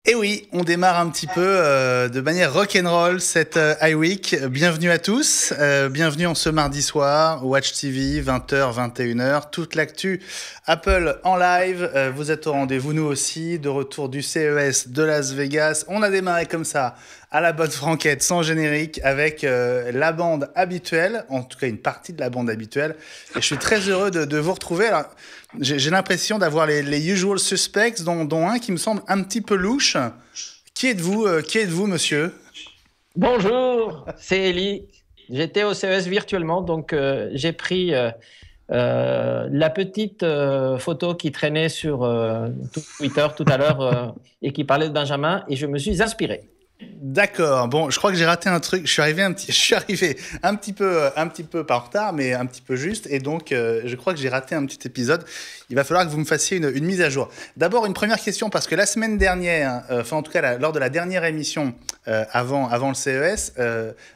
Et oui, on démarre un petit peu de manière rock'n'roll cette iWeek. Bienvenue à tous, bienvenue en ce mardi soir, Watch TV, 20h, 21h, toute l'actu Apple en live. Vous êtes au rendez-vous, nous aussi, de retour du CES de Las Vegas. On a démarré comme ça, à la bonne franquette, sans générique, avec la bande habituelle, en tout cas une partie de la bande habituelle. Et je suis très heureux de vous retrouver. Alors, j'ai l'impression d'avoir les usual suspects, dont un qui me semble un petit peu louche. Qui êtes-vous, monsieur? Bonjour, c'est Eli. J'étais au CES virtuellement, donc j'ai pris la petite photo qui traînait sur Twitter tout à l'heure et qui parlait de Benjamin, et je me suis inspiré. D'accord. Bon, je crois que j'ai raté un truc. Je suis arrivé un petit peu par retard, mais un petit peu juste. Et donc, je crois que j'ai raté un petit épisode. Il va falloir que vous me fassiez une mise à jour. D'abord, une première question, parce que la semaine dernière, enfin en tout cas lors de la dernière émission avant le CES,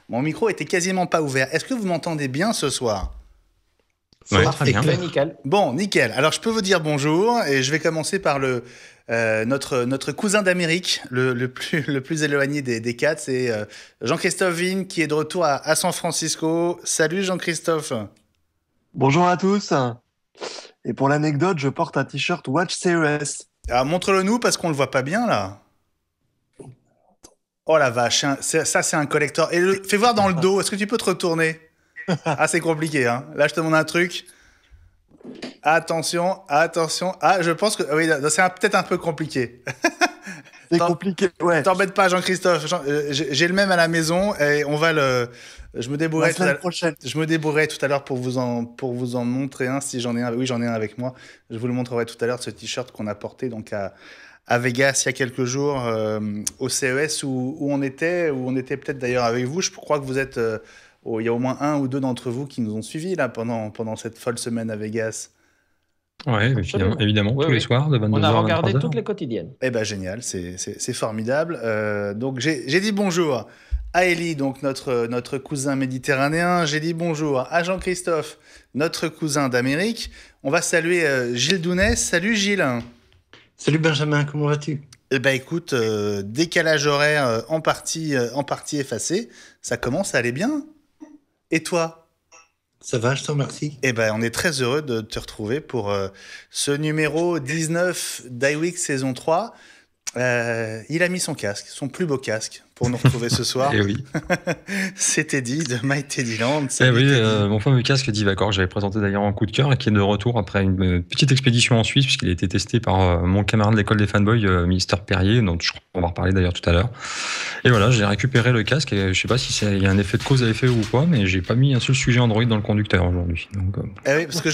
mon micro était quasiment pas ouvert. Est-ce que vous m'entendez bien ce soir? Oui, très bien. Nickel. Bon, nickel. Alors, je peux vous dire bonjour, et je vais commencer par notre cousin d'Amérique, le plus éloigné des quatre, c'est Jean-Christophe Vigne, qui est de retour à San Francisco. Salut Jean-Christophe. Bonjour à tous. Et pour l'anecdote, je porte un t-shirt Watch CES. Alors, montre-le nous, parce qu'on le voit pas bien, là. Oh la vache, ça c'est un collector. Et fais voir dans le dos, est-ce que tu peux te retourner? Ah, c'est compliqué, hein. Là, je te demande un truc. Attention. Ah, je pense que oui, c'est peut-être un peu compliqué. C'est compliqué, ouais. T'embête pas, Jean-Christophe. J'ai le même à la maison et on va le. Je me débrouillerai tout à l'heure pour vous en montrer un si j'en ai un. Oui, j'en ai un avec moi. Je vous le montrerai tout à l'heure, ce t-shirt qu'on a porté donc à Vegas il y a quelques jours au CES où on était peut-être d'ailleurs avec vous. Je crois que vous êtes. Il y a au moins un ou deux d'entre vous qui nous ont suivis là pendant cette folle semaine à Vegas. Oui, évidemment, tous les soirs de 22h à 23h. On a regardé toutes les quotidiennes. Eh ben génial, c'est formidable. Donc j'ai dit bonjour à Eli, donc notre cousin méditerranéen. J'ai dit bonjour à Jean-Christophe, notre cousin d'Amérique. On va saluer Gilles Dounès. Salut Gilles. Salut Benjamin, comment vas-tu? Eh ben écoute, décalage horaire en partie effacé. Ça commence à aller bien. Et toi? Ça va, je te remercie. Eh ben, on est très heureux de te retrouver pour ce numéro 19 d'iWeek saison 3. Il a mis son casque, son plus beau casque, pour nous retrouver ce soir. Et oui. C'est Teddy de My Teddyland. Eh oui, mon fameux casque Divacor, j'avais présenté d'ailleurs en coup de cœur et qui est de retour après une petite expédition en Suisse, puisqu'il a été testé par mon camarade de l'école des fanboys, Mister Perrier, dont je crois qu'on va reparler d'ailleurs tout à l'heure. Et voilà, j'ai récupéré le casque et je sais pas si il y a un effet de cause à effet ou pas, mais j'ai pas mis un seul sujet Android dans le conducteur aujourd'hui. Donc, eh oui, parce que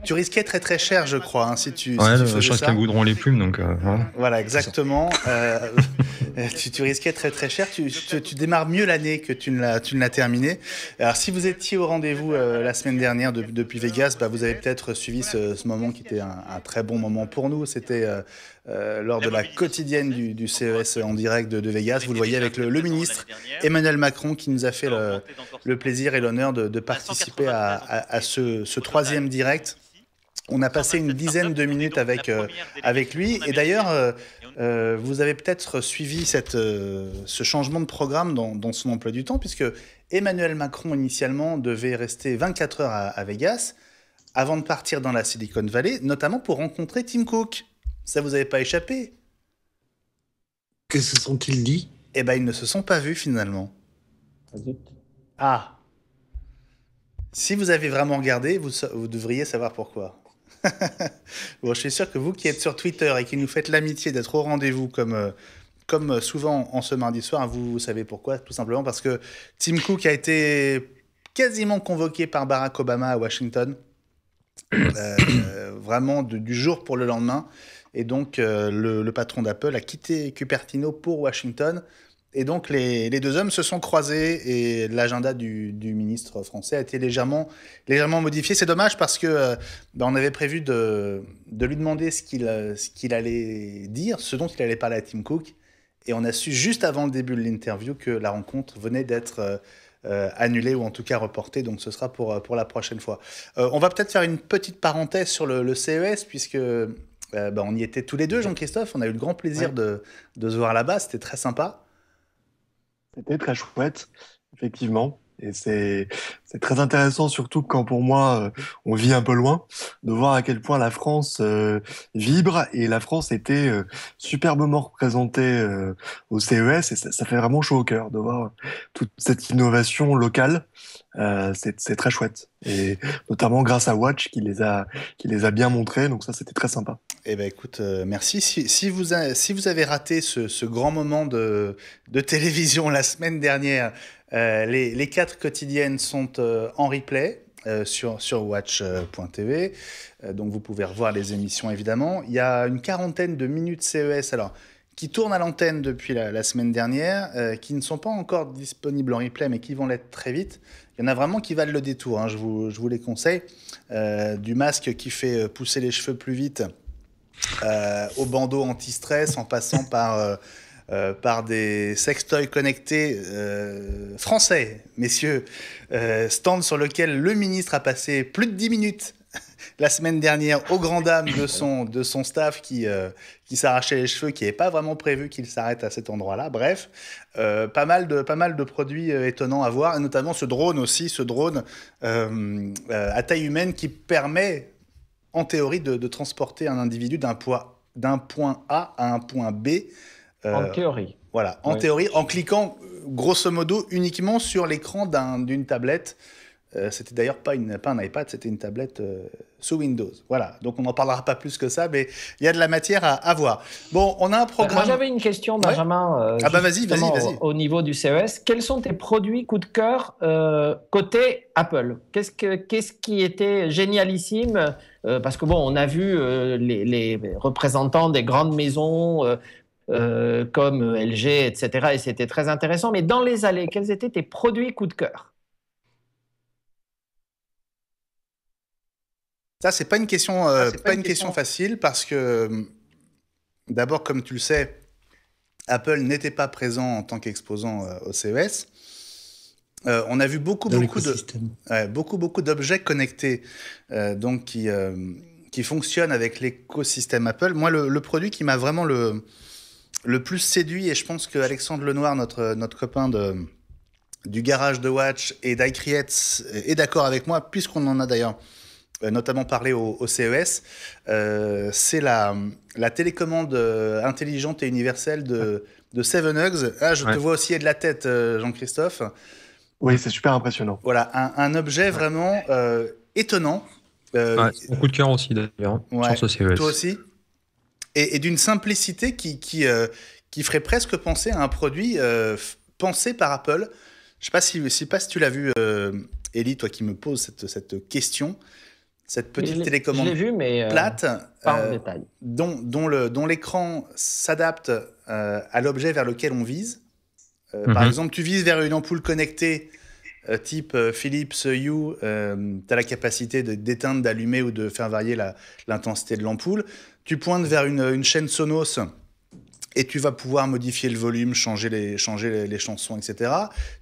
tu risquais très très cher, je crois, hein, si tu faisais je risque à goudron les plumes, donc voilà. Voilà, exactement. Tu risquais très très cher. Tu démarres mieux l'année que tu ne l'as terminée. Alors, si vous étiez au rendez-vous la semaine dernière depuis Vegas, vous avez peut-être suivi ce moment qui était un très bon moment pour nous. C'était lors de la quotidienne du CES en direct de Vegas. Vous le voyez avec le ministre Emmanuel Macron qui nous a fait le plaisir et l'honneur de participer à ce troisième direct. On a passé une dizaine de minutes avec lui. Et d'ailleurs, vous avez peut-être suivi ce changement de programme dans son emploi du temps, puisque Emmanuel Macron, initialement, devait rester 24 heures à Vegas avant de partir dans la Silicon Valley, notamment pour rencontrer Tim Cook. Ça vous avait pas échappé? Que se sont-ils dit? Eh ben, ils ne se sont pas vus, finalement. Ah. Si vous avez vraiment regardé, vous devriez savoir pourquoi. Bon, je suis sûr que vous qui êtes sur Twitter et qui nous faites l'amitié d'être au rendez-vous comme souvent en ce mardi soir, vous savez pourquoi. Tout simplement parce que Tim Cook a été quasiment convoqué par Barack Obama à Washington, vraiment du jour pour le lendemain. Et donc le patron d'Apple a quitté Cupertino pour Washington. Et donc les deux hommes se sont croisés et l'agenda du ministre français a été légèrement modifié. C'est dommage parce que on avait prévu de lui demander ce qu'il allait dire, ce dont il allait parler à Tim Cook. Et on a su juste avant le début de l'interview que la rencontre venait d'être annulée ou en tout cas reportée. Donc ce sera pour la prochaine fois. On va peut-être faire une petite parenthèse sur le CES puisque On y était tous les deux, Jean-Christophe. On a eu le grand plaisir de se voir là-bas. C'était très sympa. C'était très chouette, effectivement. Et c'est très intéressant, surtout quand pour moi, on vit un peu loin, de voir à quel point la France vibre. Et la France était superbement représentée au CES. Et ça fait vraiment chaud au cœur de voir toute cette innovation locale. C'est très chouette. Et notamment grâce à Watch qui les a bien montrés. Donc ça, c'était très sympa. Eh ben écoute, merci. Si vous avez raté ce grand moment de télévision la semaine dernière, les 4 quotidiennes sont en replay sur watch.tv. Donc vous pouvez revoir les émissions évidemment. Il y a une quarantaine de minutes CES qui tournent à l'antenne depuis la semaine dernière, qui ne sont pas encore disponibles en replay, mais qui vont l'être très vite. Il y en a vraiment qui valent le détour, hein, je vous les conseille. Du masque qui fait pousser les cheveux plus vite, au bandeau anti-stress, en passant par des sextoys connectés français, messieurs, stand sur lequel le ministre a passé plus de 10 minutes la semaine dernière aux grandes dames de son staff qui s'arrachait les cheveux, qui n'avait pas vraiment prévu qu'il s'arrête à cet endroit-là. Bref, pas mal de produits étonnants à voir, et notamment ce drone à taille humaine qui permet, en théorie, de transporter un individu d'un point A à un point B. En théorie. Voilà, en théorie, en cliquant grosso modo uniquement sur l'écran d'une tablette. C'était d'ailleurs pas un iPad, c'était une tablette sous Windows. Voilà, donc on n'en parlera pas plus que ça, mais il y a de la matière à voir. Bon, on a un programme... Moi, j'avais une question, Benjamin. Vas-y. Au niveau du CES, quels sont tes produits coup de cœur côté Apple? Qu'est-ce qui était génialissime? Parce que bon, on a vu les représentants des grandes maisons comme LG, etc. Et c'était très intéressant. Mais dans les allées, quels étaient tes produits coup de cœur? Ça, c'est pas une question, facile parce que, d'abord, comme tu le sais, Apple n'était pas présent en tant qu'exposant au CES. On a vu beaucoup d'objets connectés donc qui fonctionnent avec l'écosystème Apple. Moi, le produit qui m'a vraiment le plus séduit, et je pense que Alexandre Lenoir, notre copain du garage de Watch et d'iCreate, est d'accord avec moi, puisqu'on en a d'ailleurs notamment parlé au CES, c'est la télécommande intelligente et universelle de 7Hugs. Ah, je te vois aussi de la tête, Jean-Christophe. Oui, c'est super impressionnant. Voilà, un objet vraiment étonnant. Mon coup de cœur aussi, d'ailleurs, sur ce CES. Toi aussi. Et d'une simplicité qui ferait presque penser à un produit pensé par Apple. Je ne sais pas si tu l'as vu, Élie, toi qui me poses cette question. Cette petite télécommande plate, pas en détail. dont l'écran s'adapte à l'objet vers lequel on vise. Par exemple, tu vises vers une ampoule connectée type Philips Hue, tu as la capacité d'éteindre, d'allumer ou de faire varier l'intensité de l'ampoule. Tu pointes vers une chaîne Sonos et tu vas pouvoir modifier le volume, changer les chansons, etc.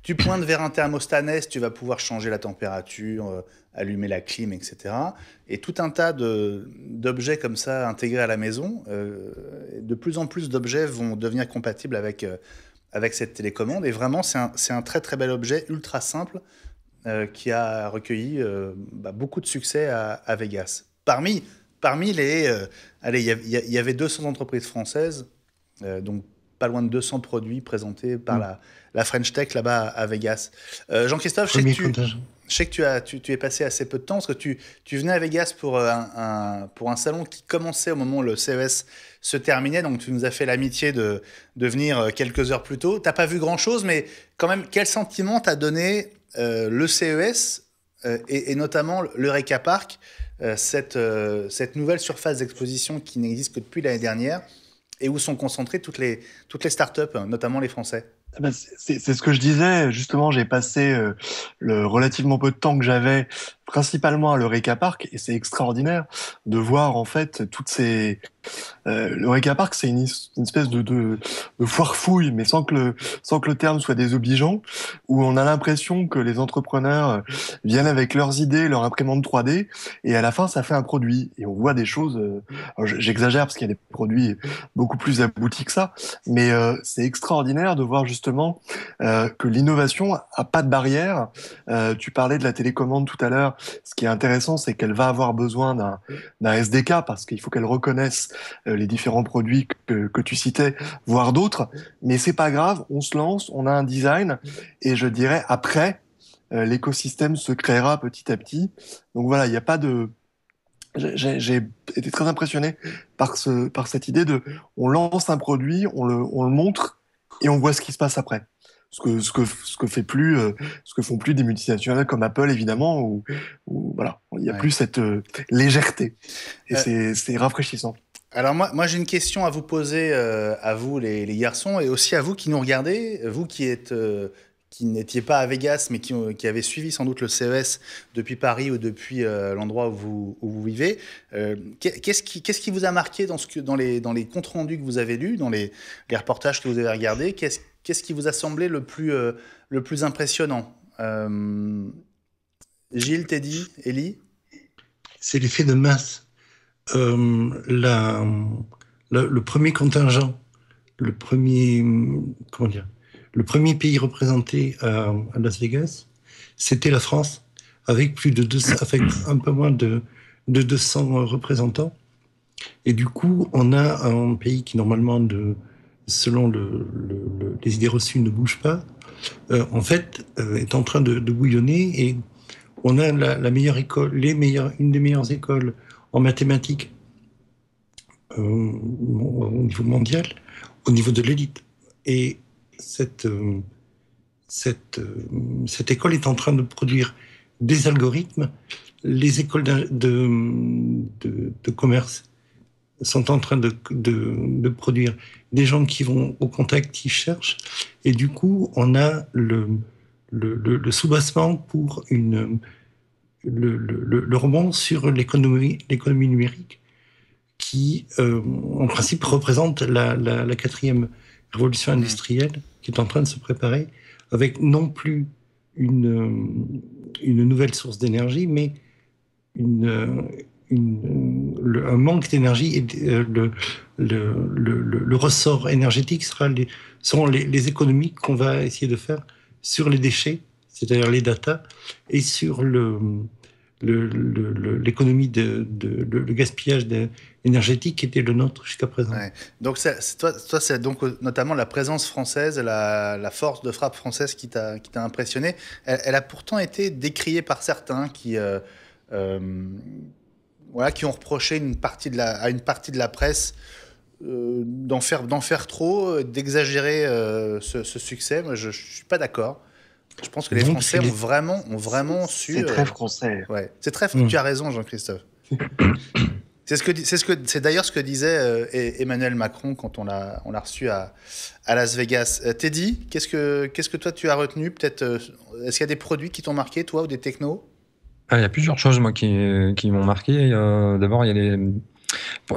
Tu pointes vers un thermostat Nest, tu vas pouvoir changer la température, allumer la clim, etc. Et tout un tas d'objets comme ça intégrés à la maison. De plus en plus d'objets vont devenir compatibles avec cette télécommande. Et vraiment, c'est un très très bel objet, ultra simple, qui a recueilli beaucoup de succès à Vegas. Parmi les... il y avait 200 entreprises françaises, donc pas loin de 200 produits présentés par la French Tech là-bas à Vegas. Jean-Christophe, je sais que tu es passé assez peu de temps, parce que tu venais à Vegas pour un salon qui commençait au moment où le CES se terminait, donc tu nous as fait l'amitié de venir quelques heures plus tôt. Tu n'as pas vu grand-chose, mais quand même, quel sentiment t'a donné le CES et notamment l'Eureka Park, cette nouvelle surface d'exposition qui n'existe que depuis l'année dernière et où sont concentrées toutes les startups, notamment les Français? C'est ce que je disais. Justement, j'ai passé le relativement peu de temps que j'avais principalement à l'Eureka Park, et c'est extraordinaire de voir en fait toutes ces... L'Eureka Park, c'est une espèce de foire-fouille, mais sans que le terme soit désobligeant, où on a l'impression que les entrepreneurs viennent avec leurs idées, leur imprimante 3D, et à la fin, ça fait un produit. Et on voit des choses... alors, j'exagère parce qu'il y a des produits beaucoup plus aboutis que ça, mais c'est extraordinaire de voir justement que l'innovation a pas de barrière. Tu parlais de la télécommande tout à l'heure. Ce qui est intéressant, c'est qu'elle va avoir besoin d'un SDK parce qu'il faut qu'elle reconnaisse les différents produits que tu citais, voire d'autres. Mais c'est pas grave, on se lance, on a un design, et je dirais après, l'écosystème se créera petit à petit. Donc voilà, il n'y a pas de... J'ai été très impressionné par cette idée de, on lance un produit, on le montre et on voit ce qui se passe après. Ce que font plus des multinationales comme Apple, évidemment, où voilà, il n'y a plus cette légèreté. Et c'est rafraîchissant. Alors moi j'ai une question à vous poser, à vous les garçons, et aussi à vous qui nous regardez, vous qui n'étiez pas à Vegas, mais qui avez suivi sans doute le CES depuis Paris ou depuis l'endroit où vous vivez. Qu'est-ce qui vous a marqué dans les comptes rendus que vous avez lus, dans les reportages que vous avez regardés? Qu'est-ce qui vous a semblé le plus impressionnant? Gilles, Teddy, Ellie? C'est l'effet de masse. Le premier contingent, le premier pays représenté à Las Vegas, c'était la France, avec avec un peu moins de 200 représentants. Et du coup, on a un pays qui normalement, selon les idées reçues, ne bouge pas, en fait, est en train de bouillonner, et on a la meilleure école, une des meilleures écoles en mathématiques au niveau mondial, au niveau de l'élite. Et cette école est en train de produire des algorithmes. Les écoles de commerce sont en train de produire des gens qui vont au contact, qui cherchent. Et du coup, on a le soubassement pour le rebond sur l'économie numérique qui, en principe, représente la quatrième révolution industrielle qui est en train de se préparer, avec non plus une nouvelle source d'énergie, mais un manque d'énergie, et le ressort énergétique seront les économies qu'on va essayer de faire sur les déchets, c'est-à-dire les data, et sur l'économie le gaspillage énergétique qui était le nôtre jusqu'à présent. Ouais. Donc toi, c'est donc notamment la présence française, la force de frappe française qui t'a impressionné. Elle a pourtant été décriée par certains qui ont reproché à une partie de la presse d'en faire trop, d'exagérer ce succès. Moi, je suis pas d'accord. Je pense que les Français ont vraiment su. C'est très français. Ouais, c'est très. Tu as raison, Jean-Christophe. C'est d'ailleurs ce que disait Emmanuel Macron quand on l'a reçu à Las Vegas. Teddy, qu'est-ce que toi tu as retenu? Peut-être, est-ce qu'il y a des produits qui t'ont marqué, toi, ou des technos? Il y a plusieurs choses moi qui m'ont marqué. D'abord, il y a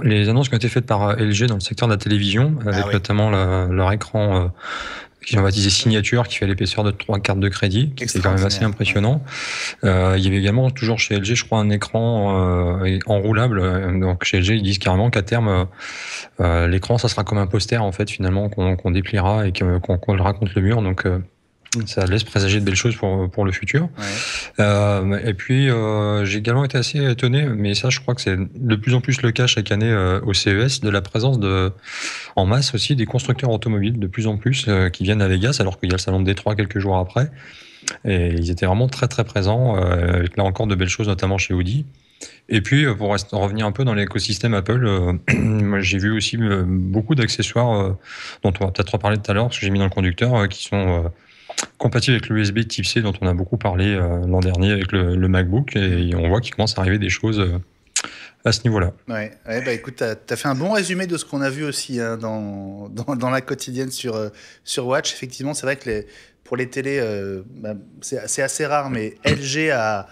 les annonces qui ont été faites par LG dans le secteur de la télévision, avec notamment leur écran qu'ils ont baptisé Signature, qui fait l'épaisseur de 3 cartes de crédit, qui est quand même assez impressionnant. Il y avait également, toujours chez LG, je crois, un écran enroulable. Donc chez LG, ils disent carrément qu'à terme, l'écran, ça sera comme un poster, en fait, finalement, qu'on dépliera et qu'on collera contre le mur. Donc ça laisse présager de belles choses pour le futur. Ouais. Et puis, j'ai également été assez étonné, mais ça, je crois que c'est de plus en plus le cas chaque année au CES, de la présence en masse aussi des constructeurs automobiles, de plus en plus, qui viennent à Vegas, alors qu'il y a le salon de Détroit quelques jours après. Et ils étaient vraiment très très présents, avec là encore de belles choses, notamment chez Audi. Et puis, pour revenir un peu dans l'écosystème Apple, moi, j'ai vu aussi beaucoup d'accessoires dont on va peut-être reparler tout à l'heure, parce que j'ai mis dans le conducteur, qui sont compatible avec l'USB type C dont on a beaucoup parlé l'an dernier avec le MacBook, et on voit qu'il commence à arriver des choses à ce niveau-là. Ouais, bah écoute, tu as fait un bon résumé de ce qu'on a vu aussi dans la quotidienne sur Watch. Effectivement, c'est vrai que pour les télés, c'est assez rare, mais LG a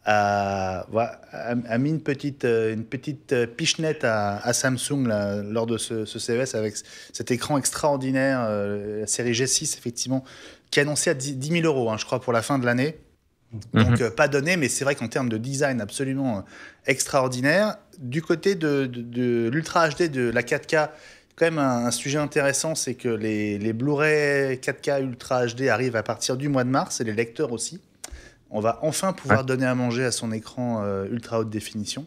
a mis une petite pichenette à Samsung là, lors de ce CES avec cet écran extraordinaire, la série G6 effectivement, qui est annoncé à 10 000 euros, je crois, pour la fin de l'année. Donc pas donné, mais c'est vrai qu'en termes de design absolument extraordinaire. Du côté de l'Ultra HD, de la 4K, quand même un sujet intéressant, c'est que les Blu-ray 4K Ultra HD arrivent à partir du mois de mars, et les lecteurs aussi. On va enfin pouvoir donner à manger à son écran ultra haute définition.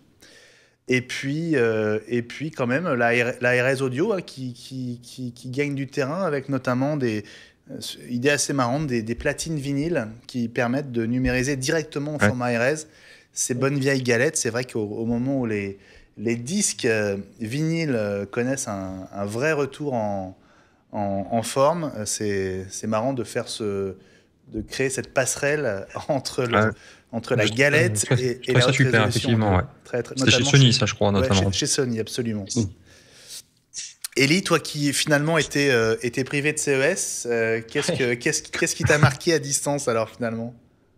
Et puis quand même, la RS Audio qui gagne du terrain avec notamment des idées assez marrantes, des platines vinyles qui permettent de numériser directement au format RS ces bonnes vieilles galettes. C'est vrai qu'au moment où les disques vinyles connaissent un vrai retour en forme, c'est marrant de faire de créer cette passerelle entre la galette et la haute super, résolution. Effectivement, c'était chez Sony, ça, je crois, notamment. Chez Sony, absolument. Élie, toi qui finalement étais privé de CES, qu'est-ce qui t'a marqué à distance alors finalement ?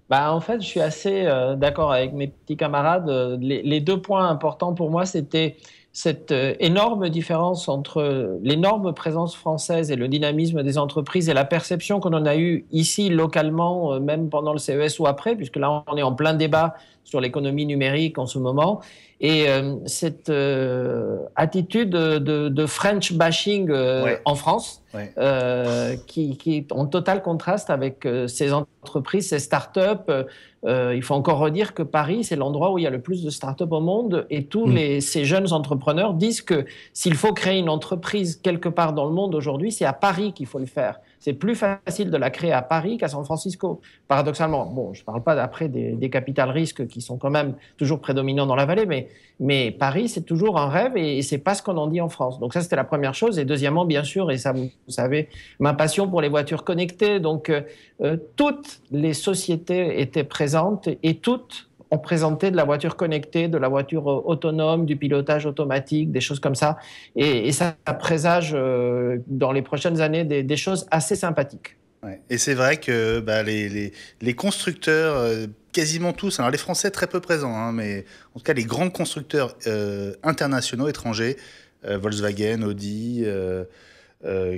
En fait, je suis assez d'accord avec mes petits camarades. Les 2 points importants pour moi, c'était cette énorme différence entre l'énorme présence française et le dynamisme des entreprises et la perception qu'on en a eue ici localement, même pendant le CES ou après, puisque là on est en plein débat sur l'économie numérique en ce moment, et cette attitude de French bashing en France, qui est en total contraste avec ces entreprises, ces startups. Il faut encore redire que Paris, c'est l'endroit où il y a le plus de startups au monde, et tous ces jeunes entrepreneurs disent que s'il faut créer une entreprise quelque part dans le monde aujourd'hui, c'est à Paris qu'il faut le faire. C'est plus facile de la créer à Paris qu'à San Francisco, paradoxalement. Bon, je ne parle pas d'après des capital risques qui sont quand même toujours prédominants dans la vallée, mais Paris, c'est toujours un rêve, et ce n'est pas ce qu'on en dit en France. Donc ça, c'était la première chose. Et deuxièmement, bien sûr, et ça, vous savez, ma passion pour les voitures connectées. Donc, toutes les sociétés étaient présentes et toutes ont présenté de la voiture connectée, de la voiture autonome, du pilotage automatique, des choses comme ça. Et ça présage dans les prochaines années des choses assez sympathiques. Ouais. Et c'est vrai que les constructeurs, quasiment tous, alors les Français très peu présents, mais en tout cas les grands constructeurs internationaux, étrangers, Volkswagen, Audi,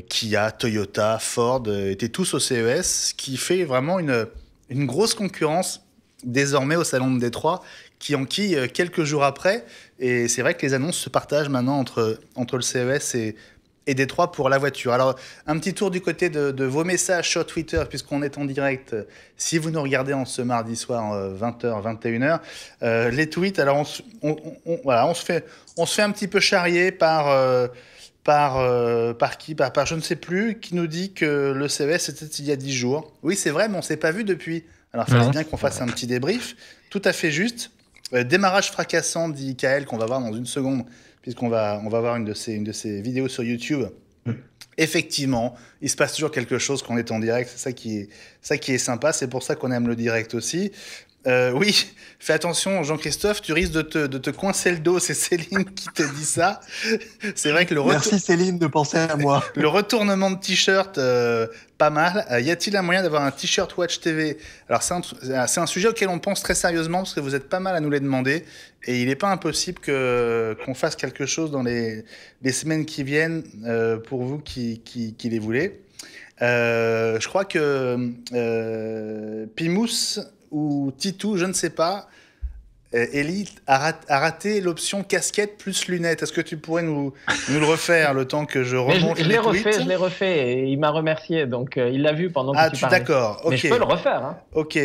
Kia, Toyota, Ford, étaient tous au CES, ce qui fait vraiment une grosse concurrence désormais au Salon de Détroit, qui enquille quelques jours après. Et c'est vrai que les annonces se partagent maintenant entre le CES et Détroit pour la voiture. Alors, un petit tour du côté de vos messages sur Twitter, puisqu'on est en direct. Si vous nous regardez en ce mardi soir, 20h, 21h, les tweets, alors on se fait un petit peu charrier par qui, par je ne sais plus, qui nous dit que le CES c'était il y a 10 jours. Oui, c'est vrai, mais on ne s'est pas vu depuis. Alors, il fallait bien qu'on fasse un petit débrief. Tout à fait juste. Démarrage fracassant, dit Kael, qu'on va voir dans une seconde, puisqu'on va voir une de ces vidéos sur YouTube. Effectivement, il se passe toujours quelque chose quand on est en direct. C'est ça qui est sympa. C'est pour ça qu'on aime le direct aussi. Oui, fais attention, Jean-Christophe, tu risques de te coincer le dos. C'est Céline qui te dit ça. C'est vrai que Merci Céline de penser à moi. Le retournement de t-shirt, pas mal. Y a-t-il un moyen d'avoir un t-shirt Watch TV ? Alors c'est un sujet auquel on pense très sérieusement, parce que vous êtes pas mal à nous les demander, et il n'est pas impossible qu'on fasse quelque chose dans les semaines qui viennent pour vous qui les voulez. Je crois que Pimous ou Titou, je ne sais pas, Élie a raté l'option casquette plus lunettes. Est-ce que tu pourrais nous le refaire le temps que je remonte les tweets ? Je l'ai refait et il m'a remercié, donc il l'a vu pendant que tu parlais. D'accord, ok. Mais je peux le refaire. Ok,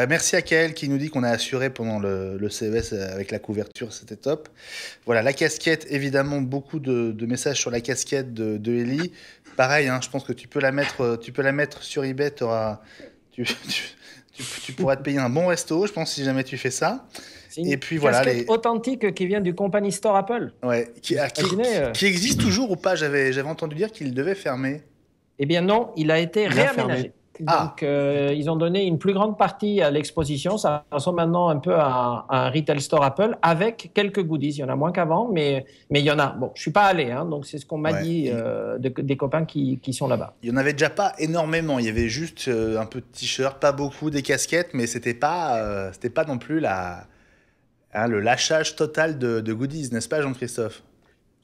merci à Kael qui nous dit qu'on a assuré pendant le CES avec la couverture, c'était top. Voilà, la casquette, évidemment, beaucoup de messages sur la casquette de Élie. Pareil, je pense que tu peux la mettre sur eBay, tu pourras te payer un bon resto, je pense, si jamais tu fais ça. Et puis voilà, authentique qui vient du Company Store Apple. Ouais, qui existe toujours ou pas ? J'avais entendu dire qu'il devait fermer. Eh bien non, il a été réaménagé. Donc, ils ont donné une plus grande partie à l'exposition. Ça ressemble maintenant un peu à un retail store Apple avec quelques goodies. Il y en a moins qu'avant, mais il y en a. Bon, je suis pas allé, hein, donc c'est ce qu'on m'a dit des copains qui sont là-bas. Il y en avait déjà pas énormément. Il y avait juste un peu de t-shirts, pas beaucoup, des casquettes, mais c'était pas non plus le lâchage total de goodies, n'est-ce pas, Jean-Christophe?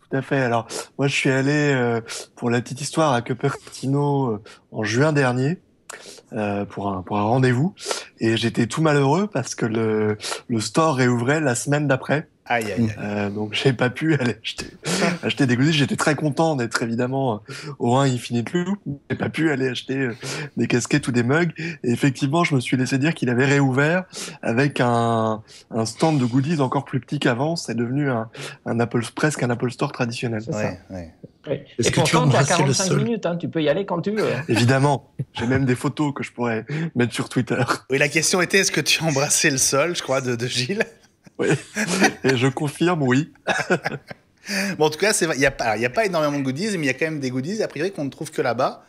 Tout à fait. Alors, moi, je suis allé, pour la petite histoire, à Cupertino en juin dernier. Pour un rendez-vous, et j'étais tout malheureux parce que le store réouvrait la semaine d'après. Aïe, aïe, aïe. Donc j'ai pas pu aller acheter des goodies. J'étais très content d'être évidemment au Infinite Loop. J'ai pas pu aller acheter des casquettes ou des mugs. Et effectivement, je me suis laissé dire qu'il avait réouvert avec un stand de goodies encore plus petit qu'avant. C'est devenu presque un Apple Store traditionnel. C'est ça. Ouais. Ouais. Est-ce Et que tu as pourtant, tu as embrassé le 45 sol? minutes, hein, tu peux y aller quand tu veux. Évidemment, j'ai même des photos que je pourrais mettre sur Twitter. Oui, la question était, est-ce que tu as embrassé le sol, je crois, de Gilles? Oui, et je confirme, oui. Bon, en tout cas, il n'y a pas énormément de goodies, mais il y a quand même des goodies, a priori, qu'on ne trouve que là-bas.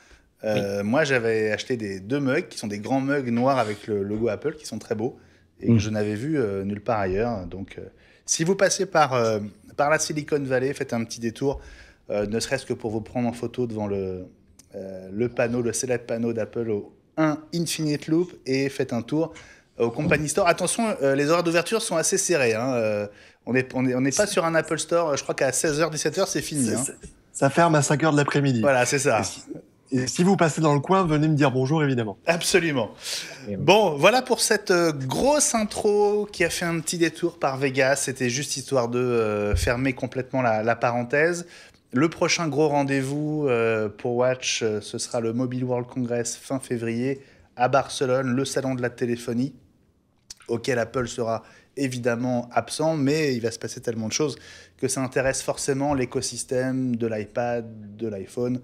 Moi, j'avais acheté deux mugs, qui sont des grands mugs noirs avec le logo Apple, qui sont très beaux, et que je n'avais vu nulle part ailleurs. Donc, si vous passez par la Silicon Valley, faites un petit détour, ne serait-ce que pour vous prendre en photo devant le célèbre panneau d'Apple au 1 Infinite Loop, et faites un tour au Company Store. Attention, les horaires d'ouverture sont assez serrés. Hein. On n'est pas sur un Apple Store. Je crois qu'à 16h, 17h, c'est fini. Ça ferme à 5h de l'après-midi. Voilà, c'est ça. Et si vous passez dans le coin, venez me dire bonjour, évidemment. Absolument. Bon, voilà pour cette grosse intro qui a fait un petit détour par Vegas. C'était juste histoire de fermer complètement la parenthèse. Le prochain gros rendez-vous pour Watch, ce sera le Mobile World Congress fin février à Barcelone, le salon de la téléphonie, auquel Apple sera évidemment absent, mais il va se passer tellement de choses que ça intéresse forcément l'écosystème de l'iPad, de l'iPhone.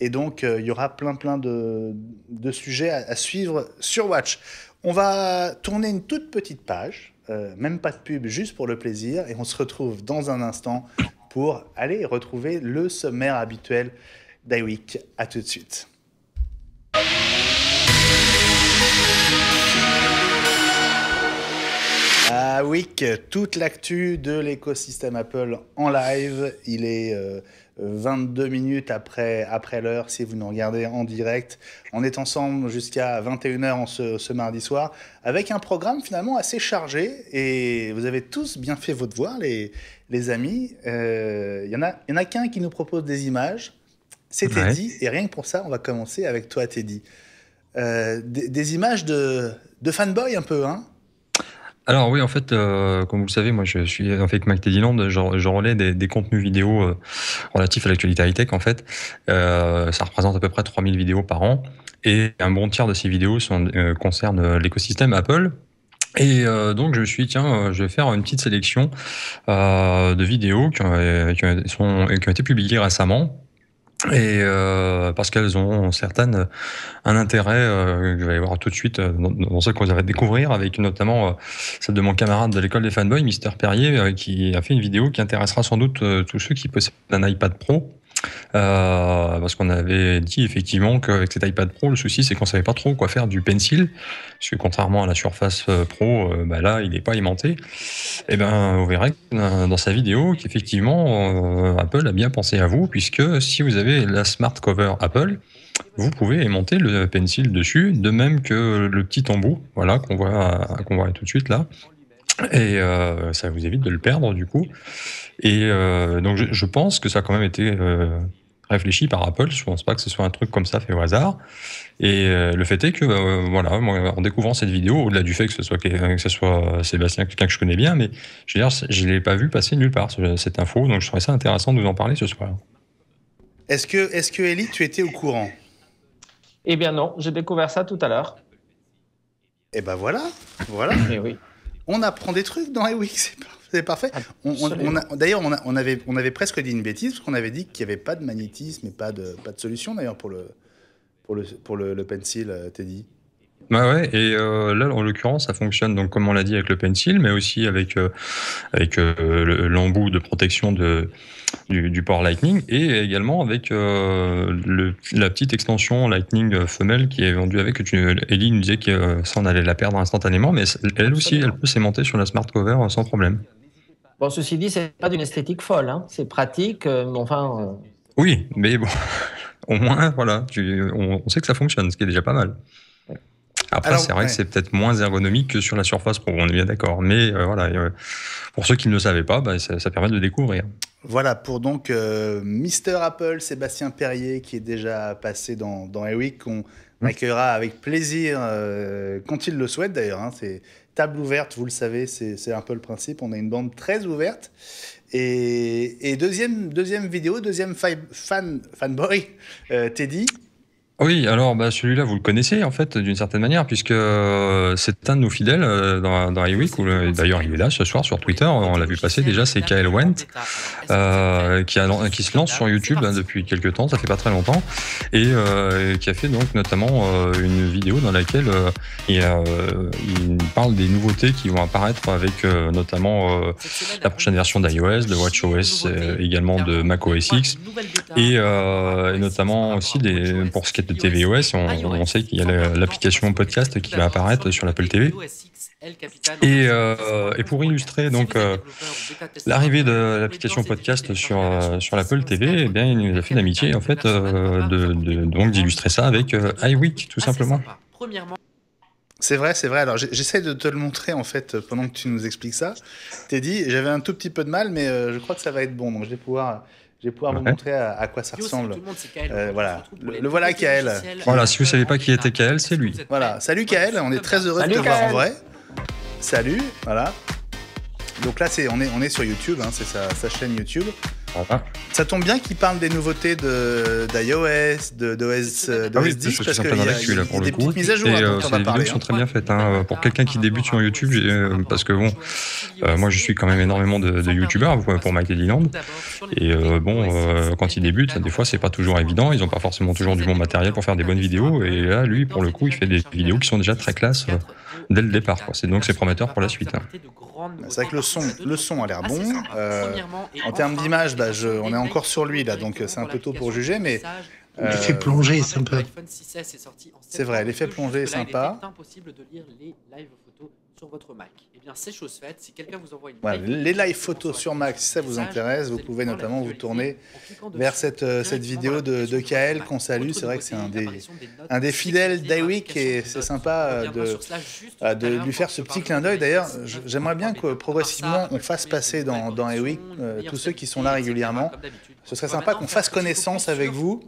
Et donc, il y aura plein de sujets à suivre sur Watch. On va tourner une toute petite page, même pas de pub, juste pour le plaisir, et on se retrouve dans un instant pour aller retrouver le sommaire habituel d'iWeek. À tout de suite. Week, toute l'actu de l'écosystème Apple en live. Il est 22 minutes après l'heure si vous nous regardez en direct. On est ensemble jusqu'à 21h ce mardi soir avec un programme finalement assez chargé et vous avez tous bien fait votre devoir les amis. Il y en a qu'un qui nous propose des images, c'est Teddy, et rien que pour ça on va commencer avec toi Teddy. Des images de fanboy un peu, hein? Alors oui, en fait, comme vous le savez, moi je suis avec Mac Teddyland, je relais des contenus vidéo relatifs à l'actualité high-tech en fait. Ça représente à peu près 3000 vidéos par an et un bon tiers de ces vidéos concernent l'écosystème Apple. Et donc je me suis dit, tiens, je vais faire une petite sélection de vidéos qui ont été publiées récemment. Et parce qu'elles ont certaines un intérêt que je vais aller voir tout de suite dans ce que vous allez découvrir, avec notamment celle de mon camarade de l'école des fanboys, Mister Perrier, qui a fait une vidéo qui intéressera sans doute tous ceux qui possèdent un iPad Pro. Parce qu'on avait dit effectivement qu'avec cet iPad Pro, le souci c'est qu'on savait pas trop quoi faire du Pencil, parce que contrairement à la Surface Pro, là il n'est pas aimanté. Et ben vous verrez dans sa vidéo qu'effectivement Apple a bien pensé à vous, puisque si vous avez la Smart Cover Apple, vous pouvez aimanter le Pencil dessus, de même que le petit embout, voilà qu'on voit tout de suite là. Et ça vous évite de le perdre du coup. Et donc je pense que ça a quand même été réfléchi par Apple. Je pense pas que ce soit un truc comme ça fait au hasard. Et le fait est que voilà, moi, en découvrant cette vidéo, au-delà du fait que ce soit Sébastien, quelqu'un que je connais bien, mais je veux dire, je l'ai pas vu passer nulle part cette info. Donc je trouvais ça intéressant de vous en parler ce soir. Est-ce que Ellie, tu étais au courant? Eh bien non, j'ai découvert ça tout à l'heure. Eh ben voilà. Et oui. On apprend des trucs dans iWeek, c'est parfait. D'ailleurs, on avait presque dit une bêtise, parce qu'on avait dit qu'il n'y avait pas de magnétisme et pas de solution, d'ailleurs, pour le Pencil, Teddy. Bah ouais, et là, en l'occurrence, ça fonctionne, donc, comme on l'a dit, avec le Pencil, mais aussi avec l'embout de protection du port Lightning, et également avec la petite extension Lightning femelle qui est vendue avec. Ellie nous disait que ça, on allait la perdre instantanément, mais elle aussi, elle peut s'aimanter sur la smart cover sans problème. Bon, ceci dit, c'est pas d'une esthétique folle, hein. C'est pratique, mais enfin. Oui, mais bon, au moins, voilà, on sait que ça fonctionne, ce qui est déjà pas mal. Après, c'est vrai que c'est peut-être moins ergonomique que sur la Surface Pro, on est bien d'accord. Mais voilà, pour ceux qui ne le savaient pas, ça permet de découvrir. Voilà, pour donc Mister Apple, Sébastien Perrier, qui est déjà passé dans eWeek, qu'on accueillera avec plaisir quand il le souhaite d'ailleurs. Hein. C'est table ouverte, vous le savez, c'est un peu le principe. On a une bande très ouverte. Et deuxième vidéo, deuxième fanboy, Teddy. Oui, alors celui-là, vous le connaissez en fait d'une certaine manière, puisque c'est un de nos fidèles dans eWeek, d'ailleurs il est là ce soir sur Twitter, on l'a vu passer déjà, c'est Kael Wendt, qui se lance sur YouTube depuis quelques temps, ça fait pas très longtemps, et qui a fait donc notamment une vidéo dans laquelle il parle des nouveautés qui vont apparaître avec notamment la prochaine version d'iOS, de WatchOS, également de macOS X, et notamment aussi pour ce qui est de tvOS, on sait qu'il y a l'application podcast qui va apparaître sur l'Apple TV. Et pour illustrer donc l'arrivée de l'application podcast sur l'Apple TV, eh bien, il nous a fait l'amitié en fait donc d'illustrer ça avec iWeek tout simplement. C'est vrai. Alors j'essaie de te le montrer en fait pendant que tu nous expliques ça. Teddy, j'avais un tout petit peu de mal, mais je crois que ça va être bon. Donc je vais pouvoir vous montrer à quoi ça ressemble. Voilà, le voilà Kael. Voilà, si vous ne savez pas qui était Kael, c'est lui. Voilà, salut Kael, on est très heureux de te voir en vrai. Salut, voilà. Donc là, on est sur YouTube, hein, c'est sa chaîne YouTube. Voilà. Ça tombe bien qu'il parle des nouveautés d'iOS, d'OS 10, parce qu'il y a des petites mises à jour dont on va parler. Les vidéos sont très bien faites. Hein. Pour quelqu'un qui débute sur YouTube, parce que bon, moi je suis quand même énormément de YouTubeurs pour Mike et Dylan. Et quand ils débutent, des fois c'est pas toujours évident, ils n'ont pas forcément toujours du bon matériel pour faire des bonnes vidéos. Et là, lui, pour le coup, il fait des vidéos qui sont déjà très classe dès le départ. Donc c'est prometteur pour la suite. Hein. C'est vrai que le son a l'air bon. En termes d'image, on est encore sur lui là, donc c'est un peu tôt pour juger, mais l'effet plongé est sympa. C'est vrai, l'effet plongé est sympa. Il est impossible de lire les live photos sur votre Mac. Eh bien, c'est chose faite. Si quelqu'un vous envoie une les live photos sur Mac, si ça vous intéresse, vous pouvez notamment vous tourner vers cette vidéo de Kael qu'on salue. C'est vrai que c'est un des fidèles d'iWeek et c'est sympa de lui faire ce petit clin d'œil. D'ailleurs, j'aimerais bien que progressivement on fasse passer dans iWeek tous ceux qui sont là régulièrement. Ce serait sympa qu'on fasse connaissance avec vous.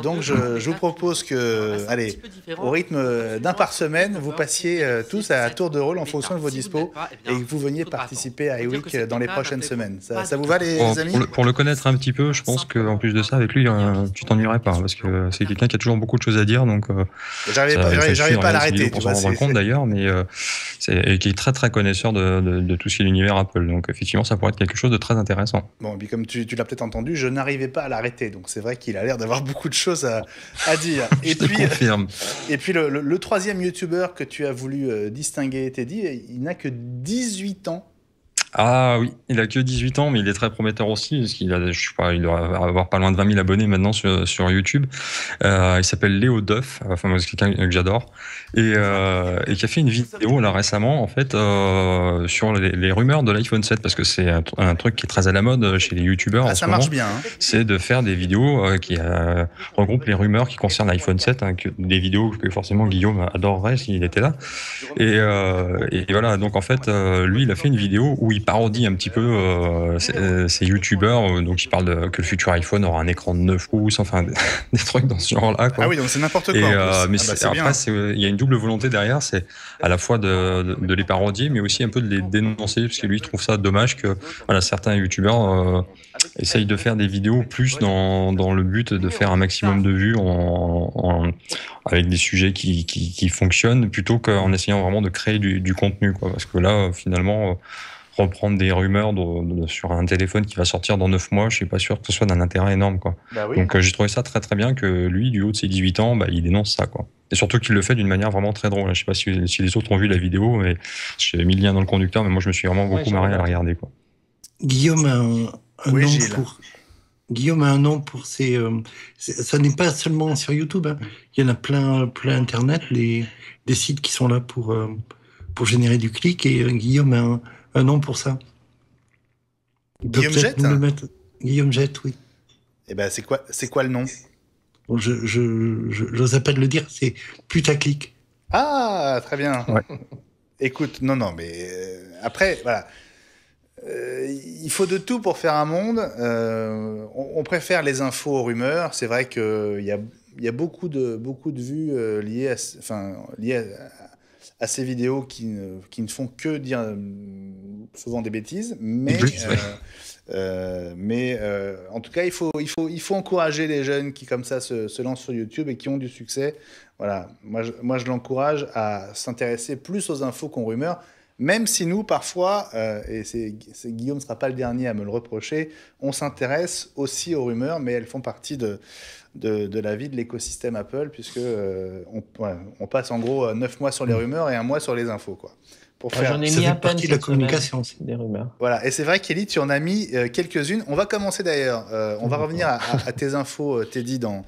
Donc je vous propose que, allez, au rythme d'un par semaine, vous passiez tous à tour de rôle en fonction de vos dispos et que vous veniez participer à iWeek dans les prochaines semaines. Ça vous va les amis ? Pour le connaître un petit peu, je pense qu'en plus de ça, avec lui, tu t'ennuierais pas parce que c'est quelqu'un qui a toujours beaucoup de choses à dire. Donc, j'arrivais pas à l'arrêter. Pour s'en rendre compte d'ailleurs, mais et qui est très très connaisseur de tout ce qui est l'univers Apple. Donc effectivement, ça pourrait être quelque chose de très intéressant. Bon, et puis comme tu l'as peut-être entendu, je n'arrivais pas à l'arrêter. Donc c'est vrai qu'il a l'air d'avoir beaucoup de choses à dire. Et puis, confirme. Et puis le troisième youtubeur que tu as voulu distinguer, Teddy, il n'a que 18 ans. Ah oui, il a que 18 ans, mais il est très prometteur aussi, parce qu'il a, je sais pas, il doit avoir pas loin de 20 000 abonnés maintenant sur YouTube. Il s'appelle Léo Duff, enfin moi c'est quelqu'un que j'adore, et qui a fait une vidéo là récemment en fait sur les rumeurs de l'iPhone 7, parce que c'est un truc qui est très à la mode chez les YouTubeurs. Ça marche bien. Hein. C'est de faire des vidéos qui regroupent les rumeurs qui concernent l'iPhone 7, hein, des vidéos que forcément Guillaume adorerait s'il était là. Et voilà, donc en fait, lui il a fait une vidéo où il parodie un petit peu ces youtubeurs, donc il parle que le futur iPhone aura un écran de 9 pouces, enfin des trucs dans ce genre-là. Quoi. Ah oui, donc c'est n'importe quoi. Mais après, il y a une double volonté derrière, c'est à la fois de les parodier, mais aussi un peu de les dénoncer, parce que lui il trouve ça dommage que voilà, certains youtubeurs essayent de faire des vidéos plus dans le but de faire un maximum de vues avec des sujets qui fonctionnent, plutôt qu'en essayant vraiment de créer du contenu, quoi, parce que là, finalement... reprendre des rumeurs sur un téléphone qui va sortir dans 9 mois, je suis pas sûr que ce soit d'un intérêt énorme, quoi. Bah oui. Donc j'ai trouvé ça très très bien que lui, du haut de ses 18 ans, il dénonce ça, quoi. Et surtout qu'il le fait d'une manière vraiment très drôle. Je ne sais pas si les autres ont vu la vidéo, mais j'ai mis le lien dans le conducteur, mais moi je me suis vraiment beaucoup marré à la regarder, quoi. Guillaume a un Oui, nom Gilles. Guillaume a un nom pour ses. Ça n'est pas seulement sur YouTube. Hein. Il y en a plein Internet, des sites qui sont là pour générer du clic, et Guillaume a un nom pour ça. Guillaume Jette. Guillaume Jette, oui. Eh ben, c'est quoi le nom? Bon, j'ose pas de le dire, c'est putaclic. Ah, très bien. Ouais. Écoute, non, mais après, voilà. Il faut de tout pour faire un monde. On préfère les infos aux rumeurs. C'est vrai qu'il y a beaucoup de vues liées à ces vidéos qui ne font que dire souvent des bêtises. Mais en tout cas, il faut encourager les jeunes qui comme ça se lancent sur YouTube et qui ont du succès. Voilà, moi je l'encourage à s'intéresser plus aux infos qu'aux rumeurs. Même si nous, parfois, et Guillaume ne sera pas le dernier à me le reprocher, on s'intéresse aussi aux rumeurs, mais elles font partie de la vie de l'écosystème Apple, puisque on passe en gros 9 mois sur les rumeurs et 1 mois sur les infos, quoi. J'en ai mis à peine de la communication aussi. Des rumeurs. Voilà, et c'est vrai qu'Elie, tu en as mis quelques-unes. On va commencer d'ailleurs, on va revenir à tes infos, Teddy, dans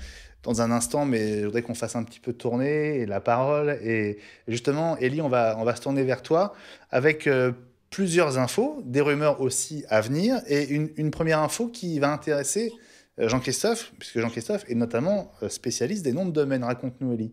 un instant, mais je voudrais qu'on fasse un petit peu tourner la parole. Et justement, Elie, on va se tourner vers toi avec plusieurs infos, des rumeurs aussi à venir, et une première info qui va intéresser Jean-Christophe, puisque Jean-Christophe est notamment spécialiste des noms de domaine. Raconte-nous, Elie.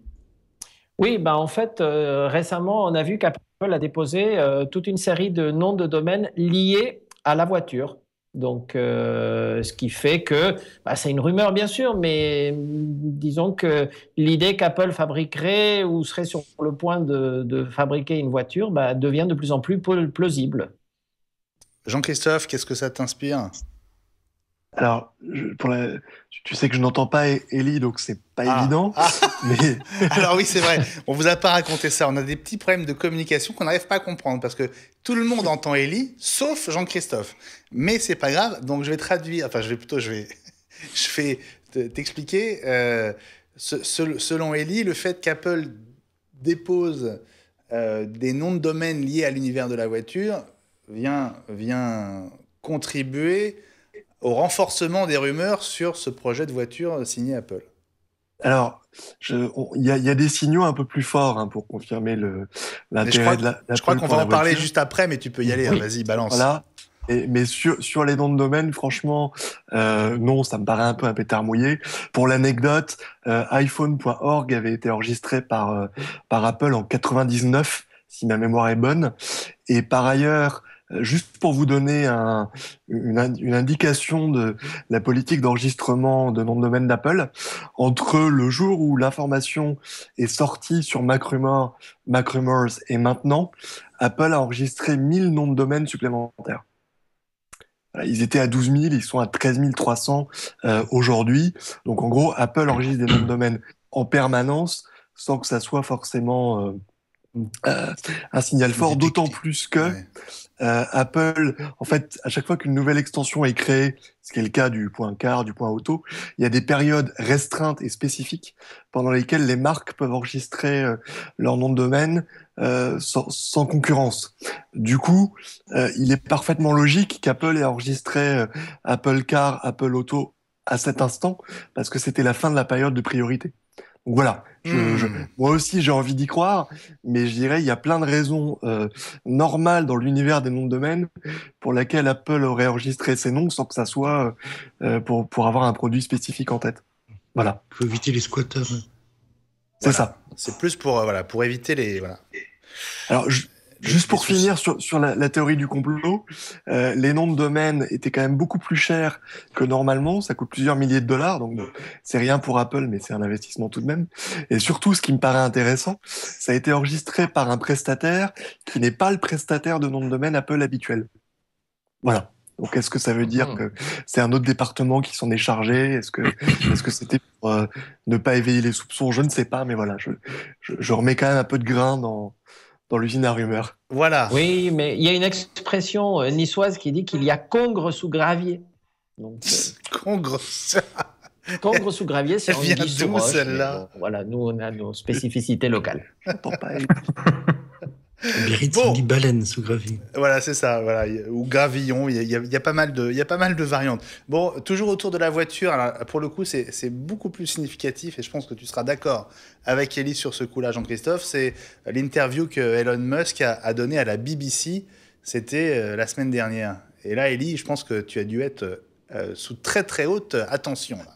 Oui, en fait, récemment, on a vu qu'Apple a déposé toute une série de noms de domaine liés à la voiture. Donc, ce qui fait que c'est une rumeur, bien sûr, mais disons que l'idée qu'Apple fabriquerait ou serait sur le point de fabriquer une voiture devient de plus en plus plausible. Jean-Christophe, qu'est-ce que ça t'inspire ? Alors, tu sais que je n'entends pas Ellie, donc c'est pas évident. Mais alors oui, c'est vrai. On vous a pas raconté ça. On a des petits problèmes de communication qu'on n'arrive pas à comprendre parce que tout le monde entend Ellie, sauf Jean-Christophe. Mais c'est pas grave. Donc je vais traduire. Enfin, je vais t'expliquer. Selon Ellie, le fait qu'Apple dépose des noms de domaine liés à l'univers de la voiture vient contribuer au renforcement des rumeurs sur ce projet de voiture signé Apple. Alors, il y a des signaux un peu plus forts pour confirmer l'intérêt de l'Apple. Je crois qu'on va en parler juste après, mais tu peux y aller. Oui. Vas-y, balance. Voilà. Mais sur les noms de domaine, franchement, non, ça me paraît un peu un pétard mouillé. Pour l'anecdote, iPhone.org avait été enregistré par Apple en 99, si ma mémoire est bonne. Et par ailleurs, juste pour vous donner une indication de la politique d'enregistrement de nom de domaine d'Apple, entre le jour où l'information est sortie sur MacRumors et maintenant, Apple a enregistré 1000 noms de domaine supplémentaires. Ils étaient à 12 000, ils sont à 13 300 aujourd'hui. Donc en gros, Apple enregistre des noms de domaine en permanence sans que ça soit forcément un signal fort, d'autant plus que Apple, en fait, à chaque fois qu'une nouvelle extension est créée, ce qui est le cas du point car, du point auto, il y a des périodes restreintes et spécifiques pendant lesquelles les marques peuvent enregistrer leur nom de domaine sans concurrence. Du coup, il est parfaitement logique qu'Apple ait enregistré Apple Car, Apple Auto à cet instant, parce que c'était la fin de la période de priorité. Donc voilà, moi aussi j'ai envie d'y croire, mais je dirais il y a plein de raisons normales dans l'univers des noms de domaine pour lesquelles Apple aurait enregistré ces noms sans que ça soit pour avoir un produit spécifique en tête. Voilà. Il faut éviter les squatteurs. C'est ça. C'est plus pour éviter les... Voilà. Alors, juste pour finir sur la théorie du complot, les noms de domaine étaient quand même beaucoup plus chers que normalement. Ça coûte plusieurs milliers de dollars, donc c'est rien pour Apple, mais c'est un investissement tout de même. Et surtout, ce qui me paraît intéressant, ça a été enregistré par un prestataire qui n'est pas le prestataire de nom de domaine Apple habituel. Voilà. Donc, est-ce que ça veut dire que c'est un autre département qui s'en est chargé ? Est-ce que c'était pour ne pas éveiller les soupçons ? Je ne sais pas, mais voilà, je remets quand même un peu de grain dans l'usine à rumeurs. Voilà. Oui, mais il y a une expression niçoise qui dit qu'il y a congre sous gravier. Donc, Congre. Congres sous gravier, c'est Elle en vient guise sous d'où, roche. celle-là? Bon, voilà, nous, on a nos spécificités locales. J'entends pas. Biarritz, Bon. on dit baleine sous gravier. Voilà, c'est ça. Voilà. Ou gravillon, il y a pas mal de variantes. Bon, toujours autour de la voiture, alors, pour le coup, c'est beaucoup plus significatif et je pense que tu seras d'accord avec Ellie sur ce coup-là, Jean-Christophe. C'est l'interview que Elon Musk a donnée à la BBC. C'était la semaine dernière. Et là, Ellie, je pense que tu as dû être sous très très haute attention, là.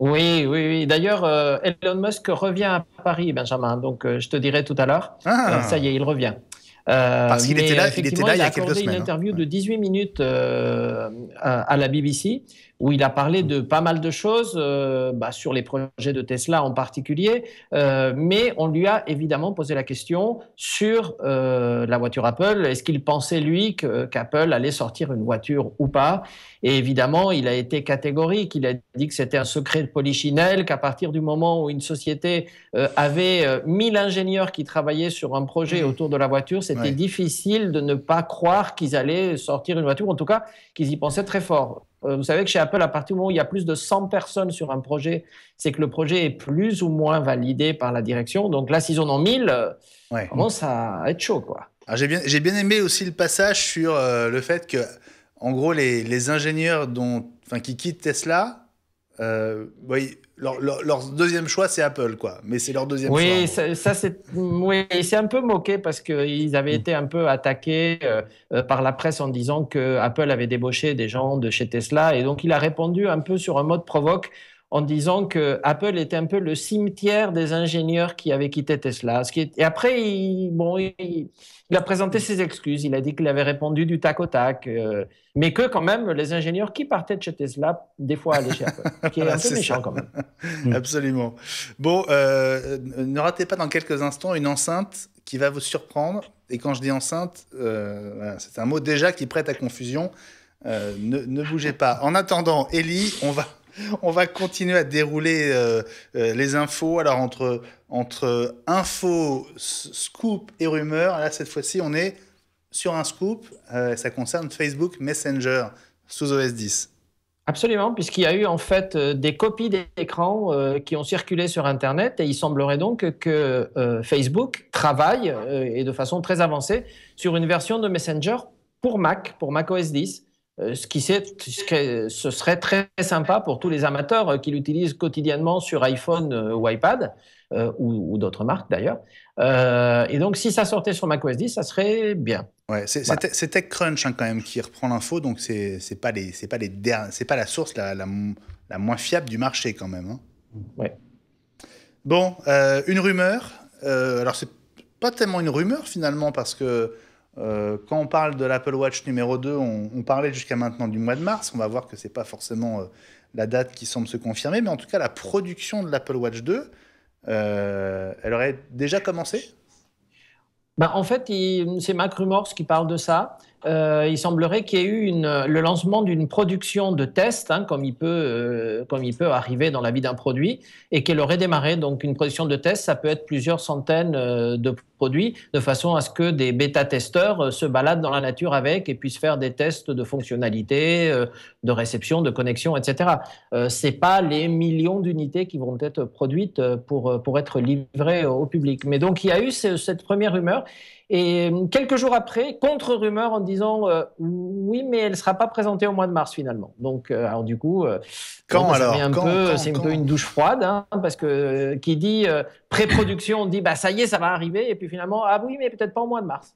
Oui. D'ailleurs, Elon Musk revient à Paris, Benjamin. Donc, je te dirai tout à l'heure. Ah. Ça y est, il revient. Parce qu'il Mais était là effectivement, il y a quelques accordé semaines. une interview hein. de 18 minutes à la BBC où il a parlé de pas mal de choses sur les projets de Tesla en particulier, mais on lui a évidemment posé la question sur la voiture Apple. Est-ce qu'il pensait, lui, qu'Apple allait sortir une voiture ou pas? Et évidemment, il a été catégorique. Il a dit que c'était un secret de polichinelle, qu'à partir du moment où une société avait 1000 ingénieurs qui travaillaient sur un projet autour de la voiture, c'était difficile de ne pas croire qu'ils allaient sortir une voiture, en tout cas qu'ils y pensaient très fort. Vous savez que chez Apple, à partir du moment où il y a plus de 100 personnes sur un projet, c'est que le projet est plus ou moins validé par la direction. Donc là, s'ils en ont 1000, commence à être chaud, quoi. Alors, j'ai bien aimé aussi le passage sur le fait que, en gros, les ingénieurs qui quittent Tesla, leur deuxième choix, c'est Apple, quoi. Mais c'est leur deuxième choix. Oui, c'est un peu moqué parce qu'ils avaient été un peu attaqués par la presse en disant que Apple avait débauché des gens de chez Tesla. Et donc, il a répondu un peu sur un mode provoque en disant que Apple était un peu le cimetière des ingénieurs qui avaient quitté Tesla. Et après, il a présenté ses excuses. Il a dit qu'il avait répondu du tac au tac, mais que quand même, les ingénieurs qui partaient de chez Tesla, des fois allaient chez Apple, qui est un peu méchant quand même. Absolument. Bon, ne ratez pas dans quelques instants une enceinte qui va vous surprendre. Et quand je dis enceinte, c'est un mot déjà qui prête à confusion. Ne bougez pas. En attendant, Ellie, on va continuer à dérouler les infos. Alors, entre infos, scoop et rumeurs, là, cette fois-ci, on est sur un scoop. Ça concerne Facebook Messenger sous OS X. Absolument, puisqu'il y a eu en fait des copies d'écran qui ont circulé sur Internet et il semblerait donc que Facebook travaille et de façon très avancée sur une version de Messenger pour Mac OS X. Ce serait très sympa pour tous les amateurs qui l'utilisent quotidiennement sur iPhone ou iPad, ou d'autres marques d'ailleurs. Et donc, si ça sortait sur macOS 10, ça serait bien. Ouais, c'est TechCrunch quand même qui reprend l'info, donc c'est pas la source la moins fiable du marché quand même. Hein. Ouais. Bon, une rumeur. Alors c'est pas tellement une rumeur finalement parce que quand on parle de l'Apple Watch numéro 2, on parlait jusqu'à maintenant du mois de mars. On va voir que c'est pas forcément la date qui semble se confirmer, mais en tout cas la production de l'Apple Watch 2, elle aurait déjà commencé. En fait, c'est Mac Rumors qui parle de ça. Il semblerait qu'il y ait eu le lancement d'une production de tests, comme il peut arriver dans la vie d'un produit, et qu'elle aurait démarré. Donc, une production de tests, ça peut être plusieurs centaines de produits, de façon à ce que des bêta-testeurs se baladent dans la nature avec et puissent faire des tests de fonctionnalité, de réception, de connexion, etc. C'est pas les millions d'unités qui vont être produites pour être livrées au public. Mais donc, il y a eu cette première rumeur. Et quelques jours après, contre-rumeur en disant oui, mais elle ne sera pas présentée au mois de mars finalement. Donc, alors du coup, c'est un peu une douche froide, parce que qui dit pré-production, on dit ça y est, ça va arriver, et puis finalement, ah oui, mais peut-être pas au mois de mars.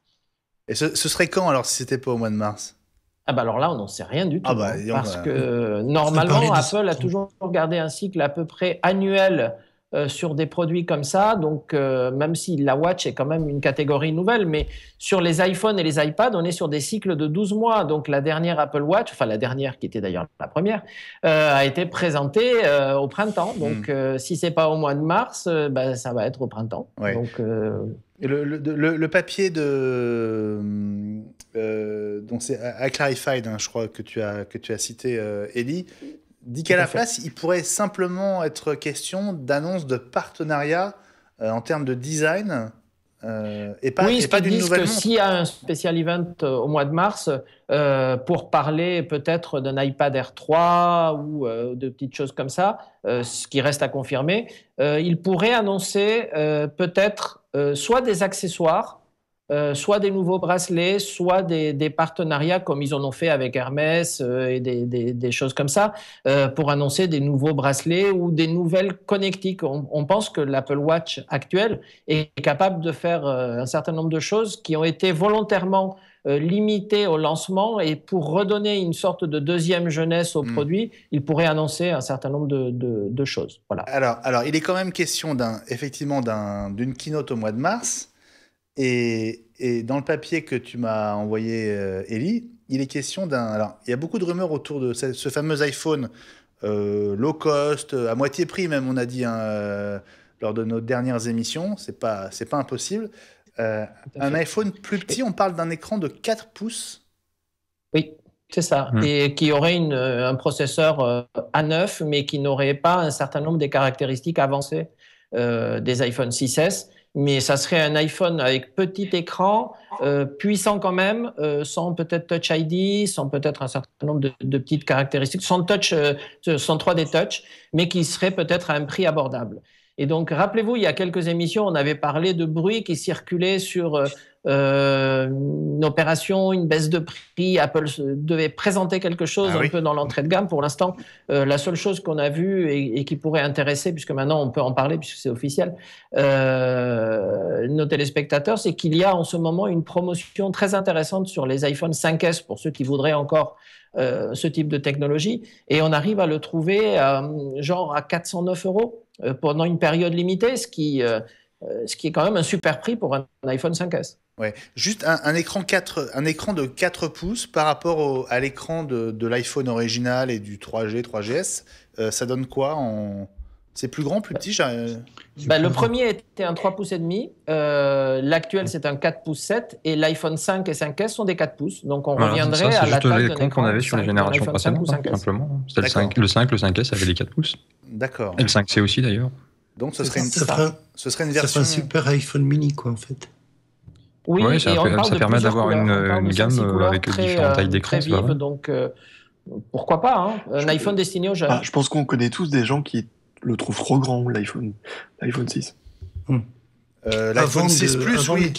Et ce serait quand alors si c'était pas au mois de mars? Alors là, on n'en sait rien du tout, parce que normalement, Apple a toujours gardé un cycle à peu près annuel sur des produits comme ça, donc même si la Watch est quand même une catégorie nouvelle, mais sur les iPhones et les iPads, on est sur des cycles de 12 mois. Donc la dernière Apple Watch, enfin la dernière qui était d'ailleurs la première, a été présentée au printemps. Donc si c'est pas au mois de mars, ça va être au printemps. Ouais. Donc, et le papier donc c'est iClarified, je crois que tu as cité, Ellie, dit qu'à la place, il pourrait simplement être question d'annonce de partenariat en termes de design et pas, Oui, et ce pas qu'ils d'une disent nouvelle que montre. s'il y a un spécial event au mois de mars, pour parler peut-être d'un iPad Air 3 ou de petites choses comme ça, ce qui reste à confirmer, ils pourraient annoncer peut-être soit des accessoires, soit des nouveaux bracelets, soit des partenariats comme ils en ont fait avec Hermès et des choses comme ça, pour annoncer des nouveaux bracelets ou des nouvelles connectiques. On pense que l'Apple Watch actuel est capable de faire un certain nombre de choses qui ont été volontairement limitées au lancement, et pour redonner une sorte de deuxième jeunesse au produit, il pourrait annoncer un certain nombre de choses. Voilà. Alors, il est quand même question effectivement d'une keynote au mois de mars. Et dans le papier que tu m'as envoyé, Ellie, il est question Alors, il y a beaucoup de rumeurs autour de ce fameux iPhone low cost, à moitié prix même, on a dit lors de nos dernières émissions. C'est pas impossible. Un iPhone plus petit, on parle d'un écran de 4 pouces. Oui, c'est ça. Et qui aurait un processeur A9, mais qui n'aurait pas un certain nombre des caractéristiques avancées des iPhone 6S. Mais ça serait un iPhone avec petit écran, puissant quand même, sans peut-être Touch ID, sans peut-être un certain nombre de petites caractéristiques, sans 3D Touch, mais qui serait peut-être à un prix abordable. Et donc, rappelez-vous, il y a quelques émissions, on avait parlé de bruit qui circulait sur une opération, une baisse de prix. Apple devait présenter quelque chose un peu dans l'entrée de gamme. Pour l'instant, la seule chose qu'on a vue et qui pourrait intéresser, puisque maintenant on peut en parler puisque c'est officiel, nos téléspectateurs, c'est qu'il y a en ce moment une promotion très intéressante sur les iPhone 5S pour ceux qui voudraient encore ce type de technologie, et on arrive à le trouver genre à 409 € pendant une période limitée, ce qui est quand même un super prix pour un iPhone 5S. Ouais. Juste un écran de 4 pouces par rapport à l'écran de l'iPhone original et du 3G, 3GS, ça donne quoi C'est plus grand, plus petit Le premier était un 3 pouces et demi, l'actuel c'est un 4 pouces 7, et l'iPhone 5 et 5S sont des 4 pouces. Donc on reviendrait à la taille d'un écran. C'est juste l'écran qu'on avait sur les générations précédentes, simplement. C'était le 5, le 5S avait les 4 pouces. D'accord. Et le 5C aussi d'ailleurs. Donc ce serait une version... Ça ferait un super iPhone mini, quoi, en fait. Oui, ça permet d'avoir une gamme avec différentes tailles d'écran. Donc pourquoi pas, un iPhone destiné aux jeunes. Je pense qu'on connaît tous des gens qui le trouvent trop grand, l'iPhone 6. L'iPhone 6 Plus, oui.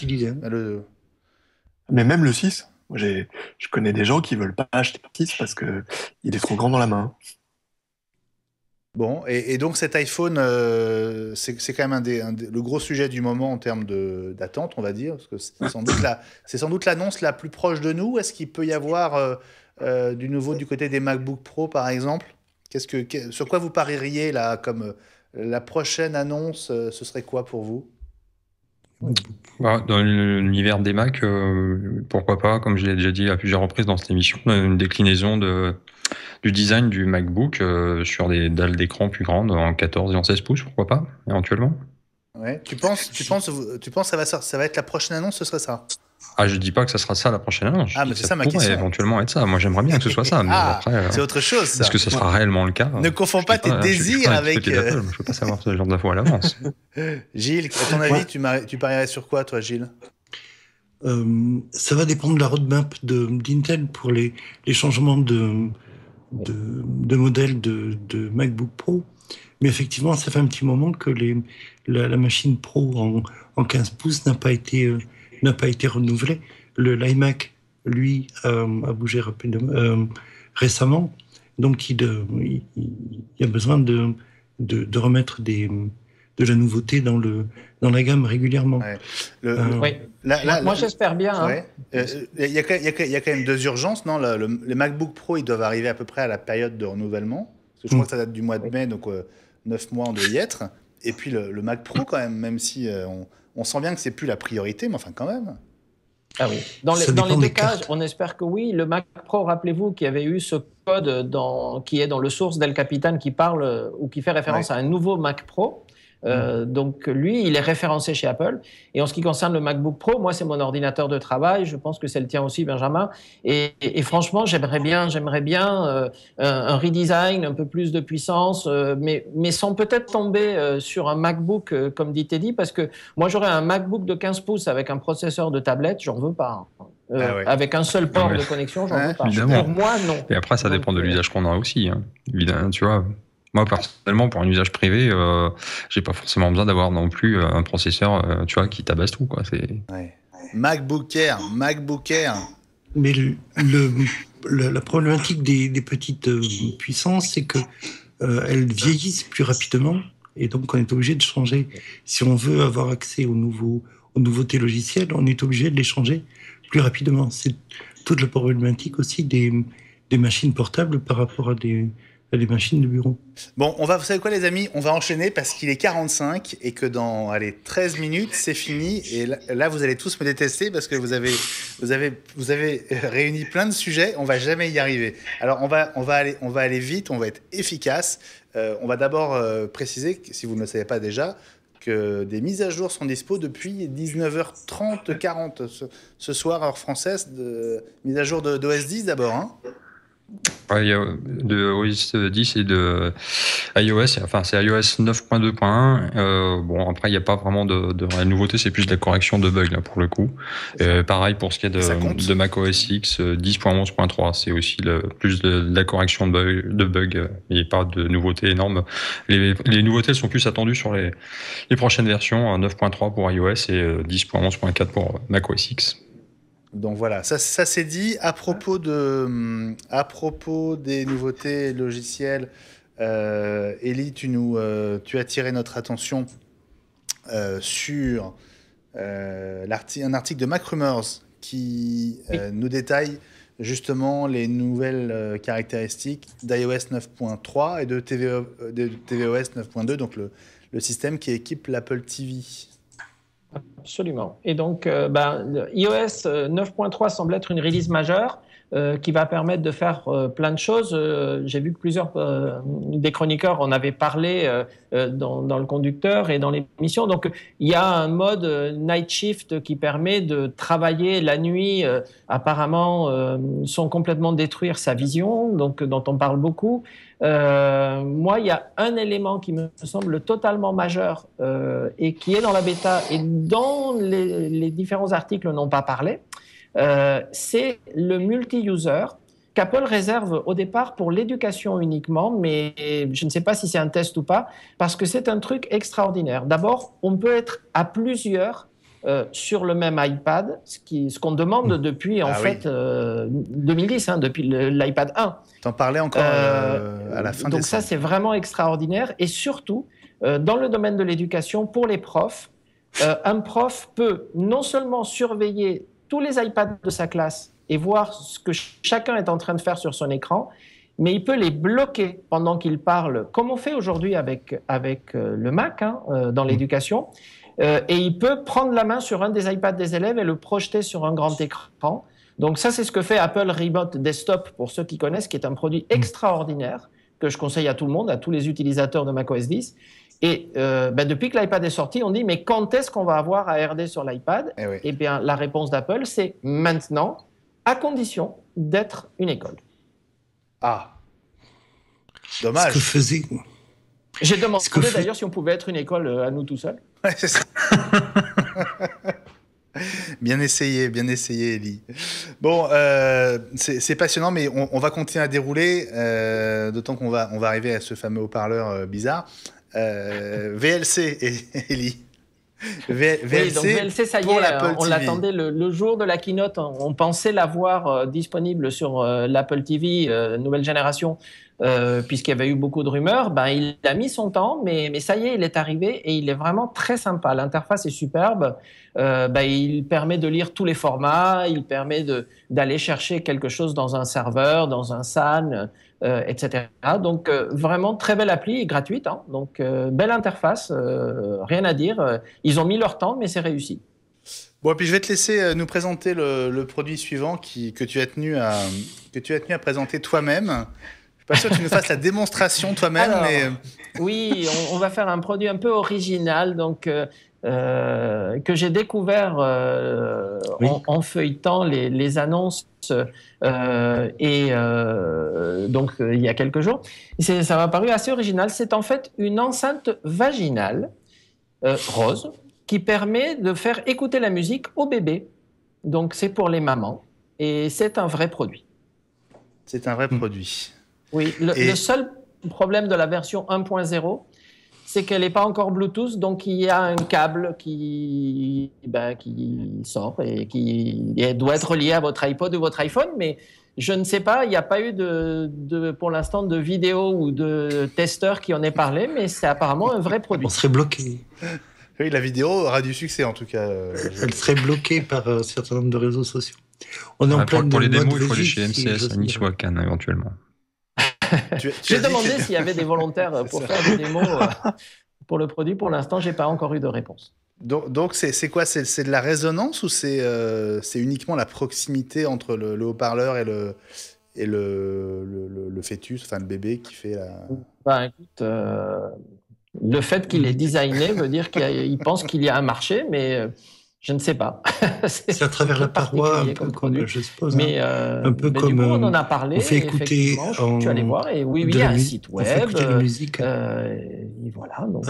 Mais même le 6, je connais des gens qui veulent pas acheter le 6 parce que il est trop grand dans la main. Bon, et donc cet iPhone, c'est quand même le gros sujet du moment en termes d'attente, on va dire, parce que c'est sans doute l'annonce la plus proche de nous. Est-ce qu'il peut y avoir du nouveau du côté des MacBook Pro, par exemple? Sur quoi vous parieriez là, comme la prochaine annonce, ce serait quoi pour vous? Dans l'univers des Mac, pourquoi pas, comme je l'ai déjà dit à plusieurs reprises dans cette émission, une déclinaison du design du MacBook sur des dalles d'écran plus grandes en 14 et en 16 pouces, pourquoi pas, éventuellement. Ouais. Tu penses que ça va être la prochaine annonce, ce serait ça? Je dis pas que ça sera ça la prochaine annonce. Mais c'est ça ma question. Ça pourrait éventuellement être ça. Moi, j'aimerais bien que ce soit ça. Mais après, c'est autre chose, ça. Est-ce que ça sera réellement le cas? Ne confonds pas tes désirs avec... Je ne peux pas savoir ce genre d'infos à l'avance. Gilles, à ton avis, tu parierais sur quoi, toi, Gilles? Ça va dépendre de la roadmap d'Intel pour les changements de modèles de MacBook Pro. Mais effectivement, ça fait un petit moment que la machine Pro en 15 pouces n'a pas été renouvelée. L'iMac, lui, a bougé rapidement, récemment. Donc, il y a besoin de remettre de la nouveauté dans la gamme régulièrement. Ouais. Moi, j'espère bien. Ouais. Il y a quand même deux urgences, non? Les MacBook Pro, ils doivent arriver à peu près à la période de renouvellement. Parce que je crois que ça date du mois de mai, donc 9 mois on doit y être. Et puis le Mac Pro, quand même si on sent bien que c'est plus la priorité, mais enfin quand même. Ah oui. Dans les deux cas, on espère que oui. Le Mac Pro, rappelez-vous qu'il y avait eu ce code qui est dans le source d'El Capitan qui parle ou qui fait référence à un nouveau Mac Pro. Donc lui, il est référencé chez Apple. Et en ce qui concerne le MacBook Pro, moi, c'est mon ordinateur de travail. Je pense que c'est le tien aussi, Benjamin. Et franchement, j'aimerais bien un redesign, un peu plus de puissance, mais sans peut-être tomber sur un MacBook, comme dit Teddy, parce que moi, j'aurais un MacBook de 15 pouces avec un processeur de tablette, j'en veux pas. Avec un seul port de connexion, j'en veux pas. Évidemment. Pour moi, non. Et après, ça dépend de l'usage qu'on a aussi. Hein. Évidemment, tu vois. Moi, personnellement, pour un usage privé, j'ai pas forcément besoin d'avoir non plus un processeur, tu vois, qui tabasse tout, quoi. MacBook Air. Mais la problématique des petites puissances, c'est que elles vieillissent plus rapidement, et donc on est obligé de changer. Si on veut avoir accès aux nouveautés logicielles, on est obligé de les changer plus rapidement. C'est toute la problématique aussi des machines portables par rapport à des machines de bureau. Bon, vous savez quoi les amis, on va enchaîner parce qu'il est 45 et que dans 13 minutes, c'est fini. Et là, vous allez tous me détester parce que vous avez réuni plein de sujets, on va jamais y arriver. Alors, on va aller vite, on va être efficace. On va d'abord préciser, si vous ne le savez pas déjà, que des mises à jour sont dispo depuis 19h30, 40 ce soir, heure française, mise à jour d'OS 10 d'abord, hein. Ouais, il y a de OS 10 et de iOS, enfin c'est iOS 9.2.1. Bon, après il n'y a pas vraiment de nouveauté, c'est plus de la correction de bugs là pour le coup. Pareil pour ce qui est de macOS X 10.11.3, c'est aussi plus de la correction de bugs. Il n'y a pas de nouveautés énormes. Les nouveautés sont plus attendues sur les prochaines versions, 9.3 pour iOS et 10.11.4 pour macOS X. Donc voilà, ça c'est dit. À propos des nouveautés logicielles, Ellie, tu as attiré notre attention sur un article de MacRumors qui nous détaille justement les nouvelles caractéristiques d'iOS 9.3 et de tvOS 9.2, donc le système qui équipe l'Apple TV. Absolument. Et donc, iOS 9.3 semble être une release majeure qui va permettre de faire plein de choses. J'ai vu que plusieurs des chroniqueurs en avaient parlé dans le conducteur et dans l'émission. Donc, il y a un mode night shift qui permet de travailler la nuit, apparemment, sans complètement détruire sa vision, donc dont on parle beaucoup. Moi, il y a un élément qui me semble totalement majeur et qui est dans la bêta et dont les différents articles n'ont pas parlé. C'est le multi-user qu'Apple réserve au départ pour l'éducation uniquement, mais je ne sais pas si c'est un test ou pas, parce que c'est un truc extraordinaire. D'abord, on peut être à plusieurs sur le même iPad, ce qu'on demande depuis 2010, depuis l'iPad 1. T'en parlais encore à la fin donc décembre. Ça, c'est vraiment extraordinaire. Et surtout, dans le domaine de l'éducation, pour les profs, un prof peut non seulement surveiller tous les iPads de sa classe et voir ce que chacun est en train de faire sur son écran, mais il peut les bloquer pendant qu'il parle, comme on fait aujourd'hui avec le Mac dans l'éducation. Et il peut prendre la main sur un des iPads des élèves et le projeter sur un grand écran. Donc ça, c'est ce que fait Apple Remote Desktop, pour ceux qui connaissent, qui est un produit extraordinaire que je conseille à tout le monde, à tous les utilisateurs de macOS 10. Et depuis que l'iPad est sorti, on dit, mais quand est-ce qu'on va avoir ARD sur l'iPad ? Eh bien, la réponse d'Apple, c'est maintenant, à condition d'être une école. Ah, dommage. Ce que faisait... J'ai demandé d'ailleurs si on pouvait être une école à nous tout seuls. Ouais, c'est ça. Bien essayé, Ellie. Bon, c'est passionnant, mais on va continuer à dérouler, d'autant qu'on va arriver à ce fameux haut-parleur bizarre. VLC, Ellie. Oui, donc VLC, ça y est, on l'attendait le jour de la keynote. On pensait l'avoir disponible sur l'Apple TV nouvelle génération, puisqu'il y avait eu beaucoup de rumeurs. Il a mis son temps, mais ça y est, il est arrivé et il est vraiment très sympa. L'interface est superbe. Il permet de lire tous les formats, il permet d'aller chercher quelque chose dans un serveur, dans un SAN, etc. Donc, vraiment très belle appli et gratuite. Donc, belle interface, rien à dire. Ils ont mis leur temps, mais c'est réussi. Bon, et puis je vais te laisser nous présenter le produit suivant que tu as tenu à présenter toi-même. Je suis pas sûr que tu nous fasses la démonstration toi-même, mais Oui, on va faire un produit un peu original, donc que j'ai découvert Oui. en feuilletant les annonces donc il y a quelques jours. Ça m'a paru assez original. C'est en fait une enceinte vaginale rose qui permet de faire écouter la musique au bébé. Donc c'est pour les mamans et c'est un vrai produit. C'est un vrai produit. Oui, le seul problème de la version 1.0, c'est qu'elle n'est pas encore Bluetooth, donc il y a un câble qui sort et qui doit être relié à votre iPod ou votre iPhone, mais je ne sais pas, il n'y a pas eu pour l'instant de vidéo ou de testeur qui en ait parlé, mais c'est apparemment un vrai produit. On serait bloqué. Oui, la vidéo aura du succès en tout cas. Elle serait bloquée par un certain nombre de réseaux sociaux. On est en pleine pour les mode démos, il faut aller régie, chez si MCS j'ose à Nice dire. ou à Cannes éventuellement. J'ai demandé s'il y avait des volontaires pour faire des démos pour le produit. Pour l'instant, j'ai pas encore eu de réponse. Donc c'est quoi? C'est de la résonance ou c'est uniquement la proximité entre le haut-parleur et le fœtus, enfin le bébé qui fait la... Ben, écoute, le fait qu'il est designé veut dire qu'il pense qu'il y a un marché, mais je ne sais pas. C'est à travers la paroi, un peu comme, je suppose. Mais, un peu mais comme du coup, on en a parlé. on fait écouter. Je suis allé voir et oui, il y a un site web. On fait écouter la musique. Et voilà. Donc,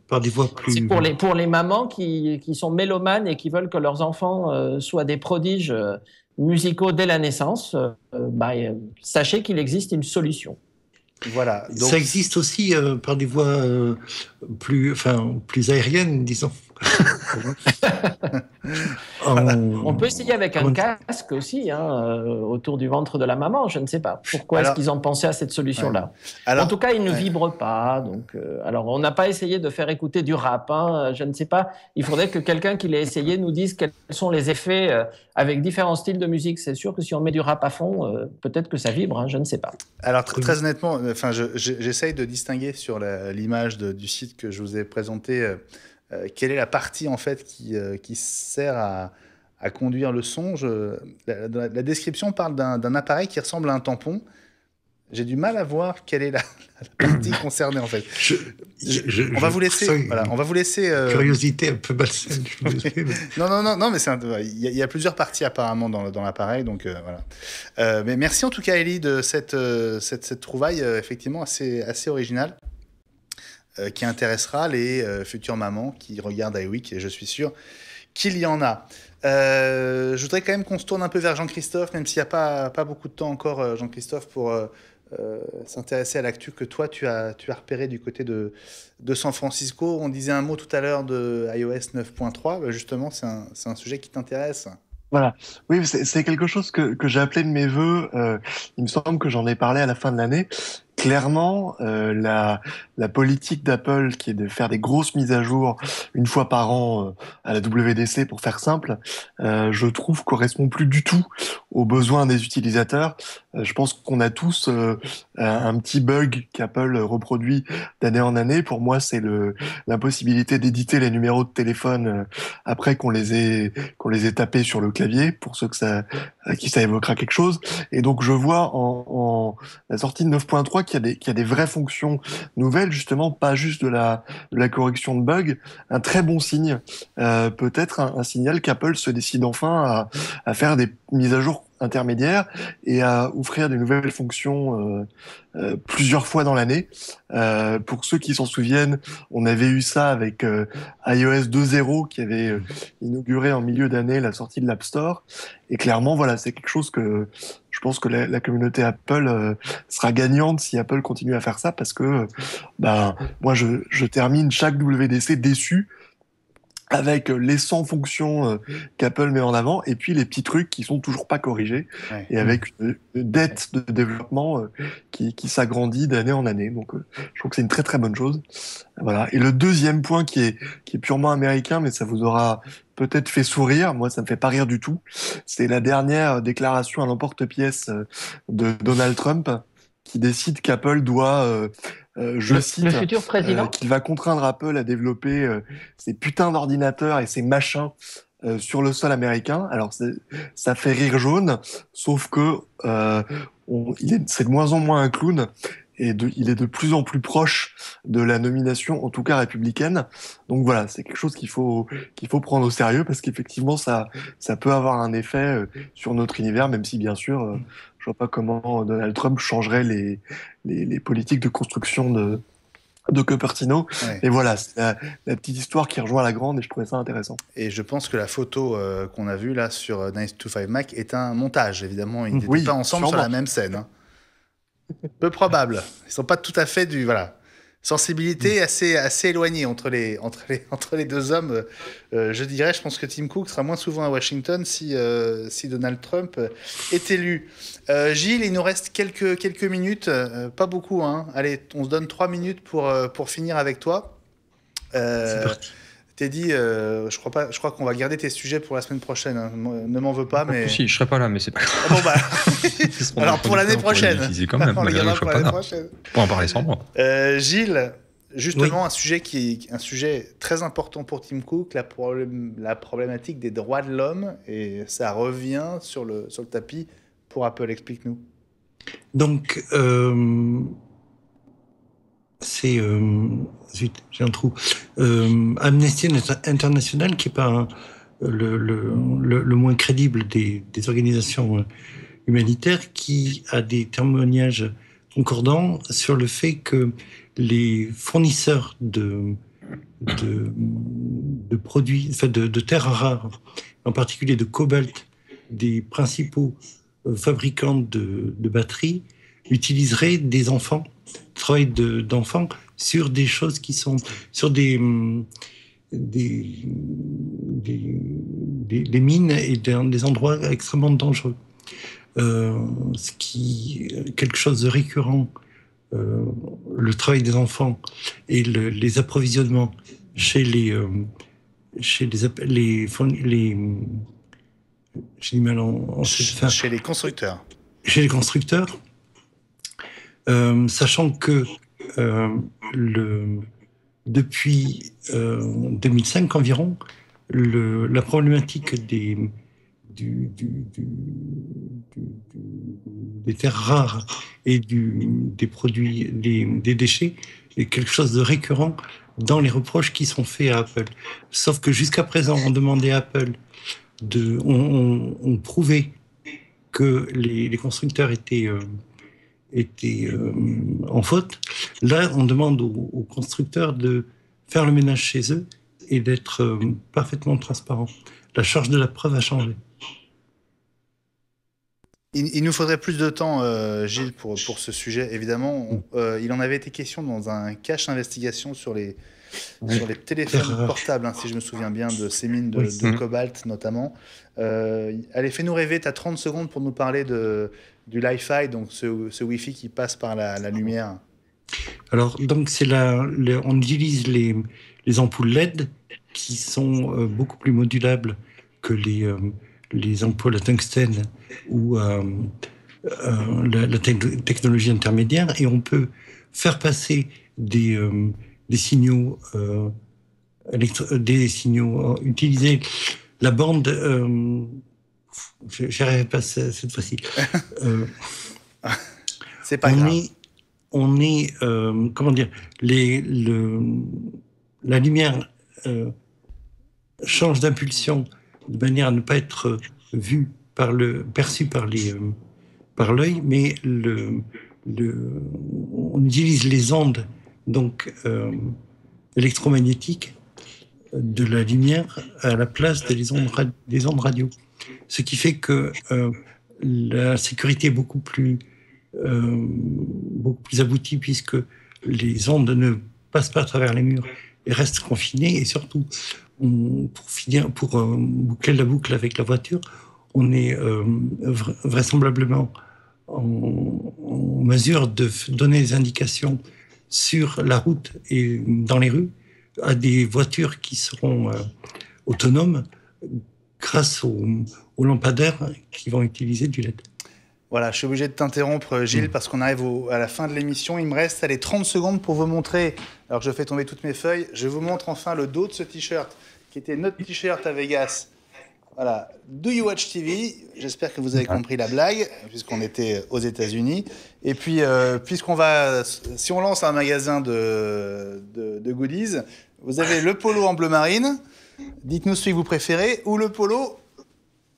par des voix plus. C'est pour les mamans qui sont mélomanes et qui veulent que leurs enfants soient des prodiges musicaux dès la naissance. Sachez qu'il existe une solution. Voilà. Donc... Ça existe aussi par des voies plus aériennes, disons. Voilà. On peut essayer avec un casque aussi, autour du ventre de la maman. Je ne sais pas. Pourquoi est-ce qu'ils ont pensé à cette solution-là? Ouais. En tout cas, il ne vibre pas. Donc, alors, on n'a pas essayé de faire écouter du rap. Je ne sais pas. Il faudrait que quelqu'un qui l'ait essayé nous dise quels sont les effets avec différents styles de musique. C'est sûr que si on met du rap à fond, peut-être que ça vibre. Je ne sais pas. Alors, très honnêtement, j'essaye de distinguer sur l'image du site que je vous ai présenté quelle est la partie en fait qui sert à conduire le son. La description parle d'un appareil qui ressemble à un tampon. J'ai du mal à voir quelle est la partie concernée en fait. On va vous laisser. Voilà, on va vous laisser. Curiosité un peu malsaine. Non, mais il y a plusieurs parties apparemment dans l'appareil, donc voilà. Mais merci en tout cas, Ellie, de cette trouvaille effectivement assez originale. Qui intéressera les futures mamans qui regardent iWeek, et je suis sûr qu'il y en a. Je voudrais quand même qu'on se tourne un peu vers Jean-Christophe, même s'il n'y a pas beaucoup de temps encore, Jean-Christophe, pour s'intéresser à l'actu que toi, tu as repéré du côté de San Francisco. On disait un mot tout à l'heure de iOS 9.3. Justement, c'est un sujet qui t'intéresse. Voilà. Oui, c'est quelque chose que j'ai appelé de mes voeux. Il me semble que j'en ai parlé à la fin de l'année. Clairement, la politique d'Apple qui est de faire des grosses mises à jour une fois par an à la WWDC, pour faire simple, je trouve correspond plus du tout aux besoins des utilisateurs. Je pense qu'on a tous un petit bug qu'Apple reproduit d'année en année. Pour moi, c'est l'impossibilité d'éditer les numéros de téléphone après qu'on les ait tapés sur le clavier, pour ceux à qui ça évoquera quelque chose. Et donc, je vois en la sortie de 9.3 qu'il y a des vraies fonctions nouvelles, justement, pas juste de la correction de bugs. Un très bon signe, peut-être un signal qu'Apple se décide enfin à faire des mises à jour intermédiaires et à offrir des nouvelles fonctions plusieurs fois dans l'année. Pour ceux qui s'en souviennent, on avait eu ça avec iOS 2.0 qui avait inauguré en milieu d'année la sortie de l'App Store. Et clairement, voilà, c'est quelque chose que je pense que la communauté Apple sera gagnante si Apple continue à faire ça, parce que moi, je termine chaque WWDC déçu avec les 100 fonctions qu'Apple met en avant, et puis les petits trucs qui sont toujours pas corrigés, et avec une dette de développement qui s'agrandit d'année en année. Donc, je trouve que c'est une très très bonne chose. Voilà. Et le deuxième point qui est purement américain, mais ça vous aura peut-être fait sourire, moi ça me fait pas rire du tout, c'est la dernière déclaration à l'emporte-pièce de Donald Trump, qui décide qu'Apple doit je cite, le futur président, qu'il va contraindre Apple à développer ces putains d'ordinateurs et ces machins sur le sol américain. Alors ça fait rire jaune, sauf que c'est de moins en moins un clown, il est de plus en plus proche de la nomination, en tout cas républicaine. Donc voilà, c'est quelque chose qu'il faut prendre au sérieux parce qu'effectivement, ça peut avoir un effet sur notre univers, même si bien sûr, je vois pas comment Donald Trump changerait les politiques de construction de Cupertino. Ouais. Et voilà, c'est la petite histoire qui rejoint la grande et je trouvais ça intéressant. Et je pense que la photo qu'on a vue là sur 9to5 Mac est un montage, évidemment. Ils n'étaient Oui, pas ensemble sur sûrement. la même scène. Hein. Peu probable. Ils sont pas tout à fait du... Voilà. Sensibilité assez éloignée entre les deux hommes. Je dirais, je pense que Tim Cook sera moins souvent à Washington si Donald Trump est élu. Gilles, il nous reste quelques minutes, pas beaucoup. Hein. Allez, on se donne 3 minutes pour finir avec toi. C'est parti. Teddy, je crois qu'on va garder tes sujets pour la semaine prochaine. Hein. Ne m'en veux pas, mais... Si, je serai pas là, mais c'est pas grave. Ah bon, bah... Alors pour l'année prochaine. Quand même, On les gardera je pour serai l'année pas là. prochaine. Pour en parler sans moi. Gilles, justement, Oui. un sujet très important pour Tim Cook, la problématique des droits de l'homme, et ça revient sur le tapis pour Apple. Explique-nous. Donc, c'est zut, j'ai un trou. Amnesty International, qui est pas le moins crédible des organisations humanitaires, qui a des témoignages concordants sur le fait que les fournisseurs de produits, enfin de terres rares, en particulier de cobalt, des principaux fabricants de batteries, utiliseraient des enfants, travail d'enfants sur des choses qui sont sur des mines et des endroits extrêmement dangereux. Ce qui quelque chose de récurrent, le travail des enfants et les approvisionnements chez les j'ai du mal Chez les constructeurs. Chez les constructeurs, sachant que depuis 2005 environ, la problématique des terres rares et des produits, des déchets est quelque chose de récurrent dans les reproches qui sont faits à Apple. Sauf que jusqu'à présent, on demandait à Apple on prouvait que les constructeurs étaient en faute. Là, on demande aux constructeurs de faire le ménage chez eux et d'être parfaitement transparents. La charge de la preuve a changé. Il nous faudrait plus de temps, Gilles, pour ce sujet. Évidemment, il en avait été question dans un cache investigation sur les téléphones portables, hein, si je me souviens bien, de ces mines de cobalt notamment. Allez, fais-nous rêver, tu as 30 secondes pour nous parler du Li-Fi, donc ce Wi-Fi qui passe par la lumière. Alors, donc, on utilise les ampoules LED qui sont beaucoup plus modulables que les ampoules à tungstène ou la technologie intermédiaire, et on peut faire passer des signaux utiliser la bande j'arrive pas cette fois-ci. C'est pas grave. On est comment dire, la lumière change d'impulsion de manière à ne pas être vue perçue par l'œil, mais on utilise les ondes donc électromagnétiques de la lumière à la place des ondes radio, ce qui fait que la sécurité est beaucoup plus aboutie, puisque les ondes ne passent pas à travers les murs et restent confinées. Et surtout, pour boucler la boucle avec la voiture, on est vraisemblablement en mesure de donner des indications sur la route et dans les rues à des voitures qui seront autonomes grâce aux lampadaires qui vont utiliser du LED. Voilà, je suis obligé de t'interrompre, Gilles, parce qu'on arrive à la fin de l'émission. Il me reste 30 secondes pour vous montrer, alors que je fais tomber toutes mes feuilles, je vous montre enfin le dos de ce t-shirt, qui était notre t-shirt à Vegas. Voilà. Do you watch TV? J'espère que vous avez compris la blague, puisqu'on était aux États-Unis. Et puis, si on lance un magasin de goodies, vous avez le polo en bleu marine. Dites-nous celui que vous préférez, ou le polo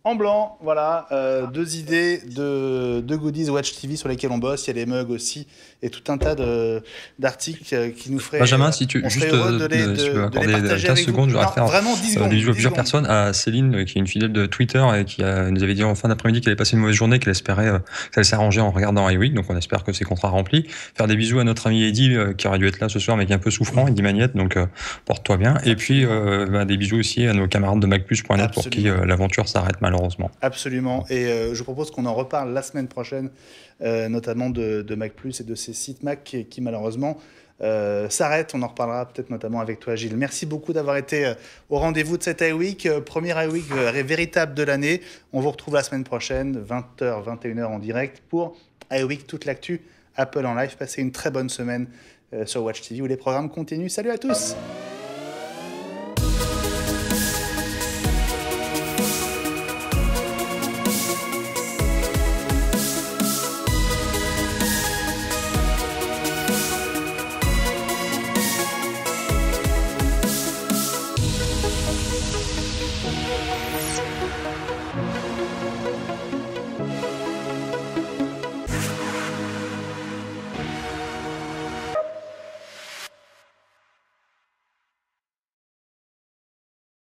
en blanc. Voilà, deux idées de goodies Watch TV sur lesquels on bosse. Il y a les mugs aussi et tout un tas d'articles qui nous feraient. Benjamin, si tu on juste serait heureux de les si tu veux accorder partager 15 avec vous. secondes, j'aurais Non, faire vraiment 10 secondes. des 10 plusieurs secondes. personnes à Céline, qui est une fidèle de Twitter et qui nous avait dit en fin d'après-midi qu'elle avait passé une mauvaise journée, qu'elle espérait que ça allait s'arranger en regardant iWeek, donc on espère que ses contrats remplis. Faire des bisous à notre ami Eddy qui aurait dû être là ce soir mais qui est un peu souffrant, Eddy Magnette, donc porte-toi bien. Et puis des bisous aussi à nos camarades de MacPlus.net pour qui l'aventure s'arrête malheureusement. Absolument. Et je propose qu'on en reparle la semaine prochaine, notamment de MacPlus et de ces sites Mac qui malheureusement s'arrêtent. On en reparlera peut-être notamment avec toi, Gilles. Merci beaucoup d'avoir été au rendez-vous de cette iWeek, première iWeek véritable de l'année. On vous retrouve la semaine prochaine, 20h, 21h en direct pour iWeek, toute l'actu Apple en live. Passez une très bonne semaine sur Watch TV où les programmes continuent. Salut à tous!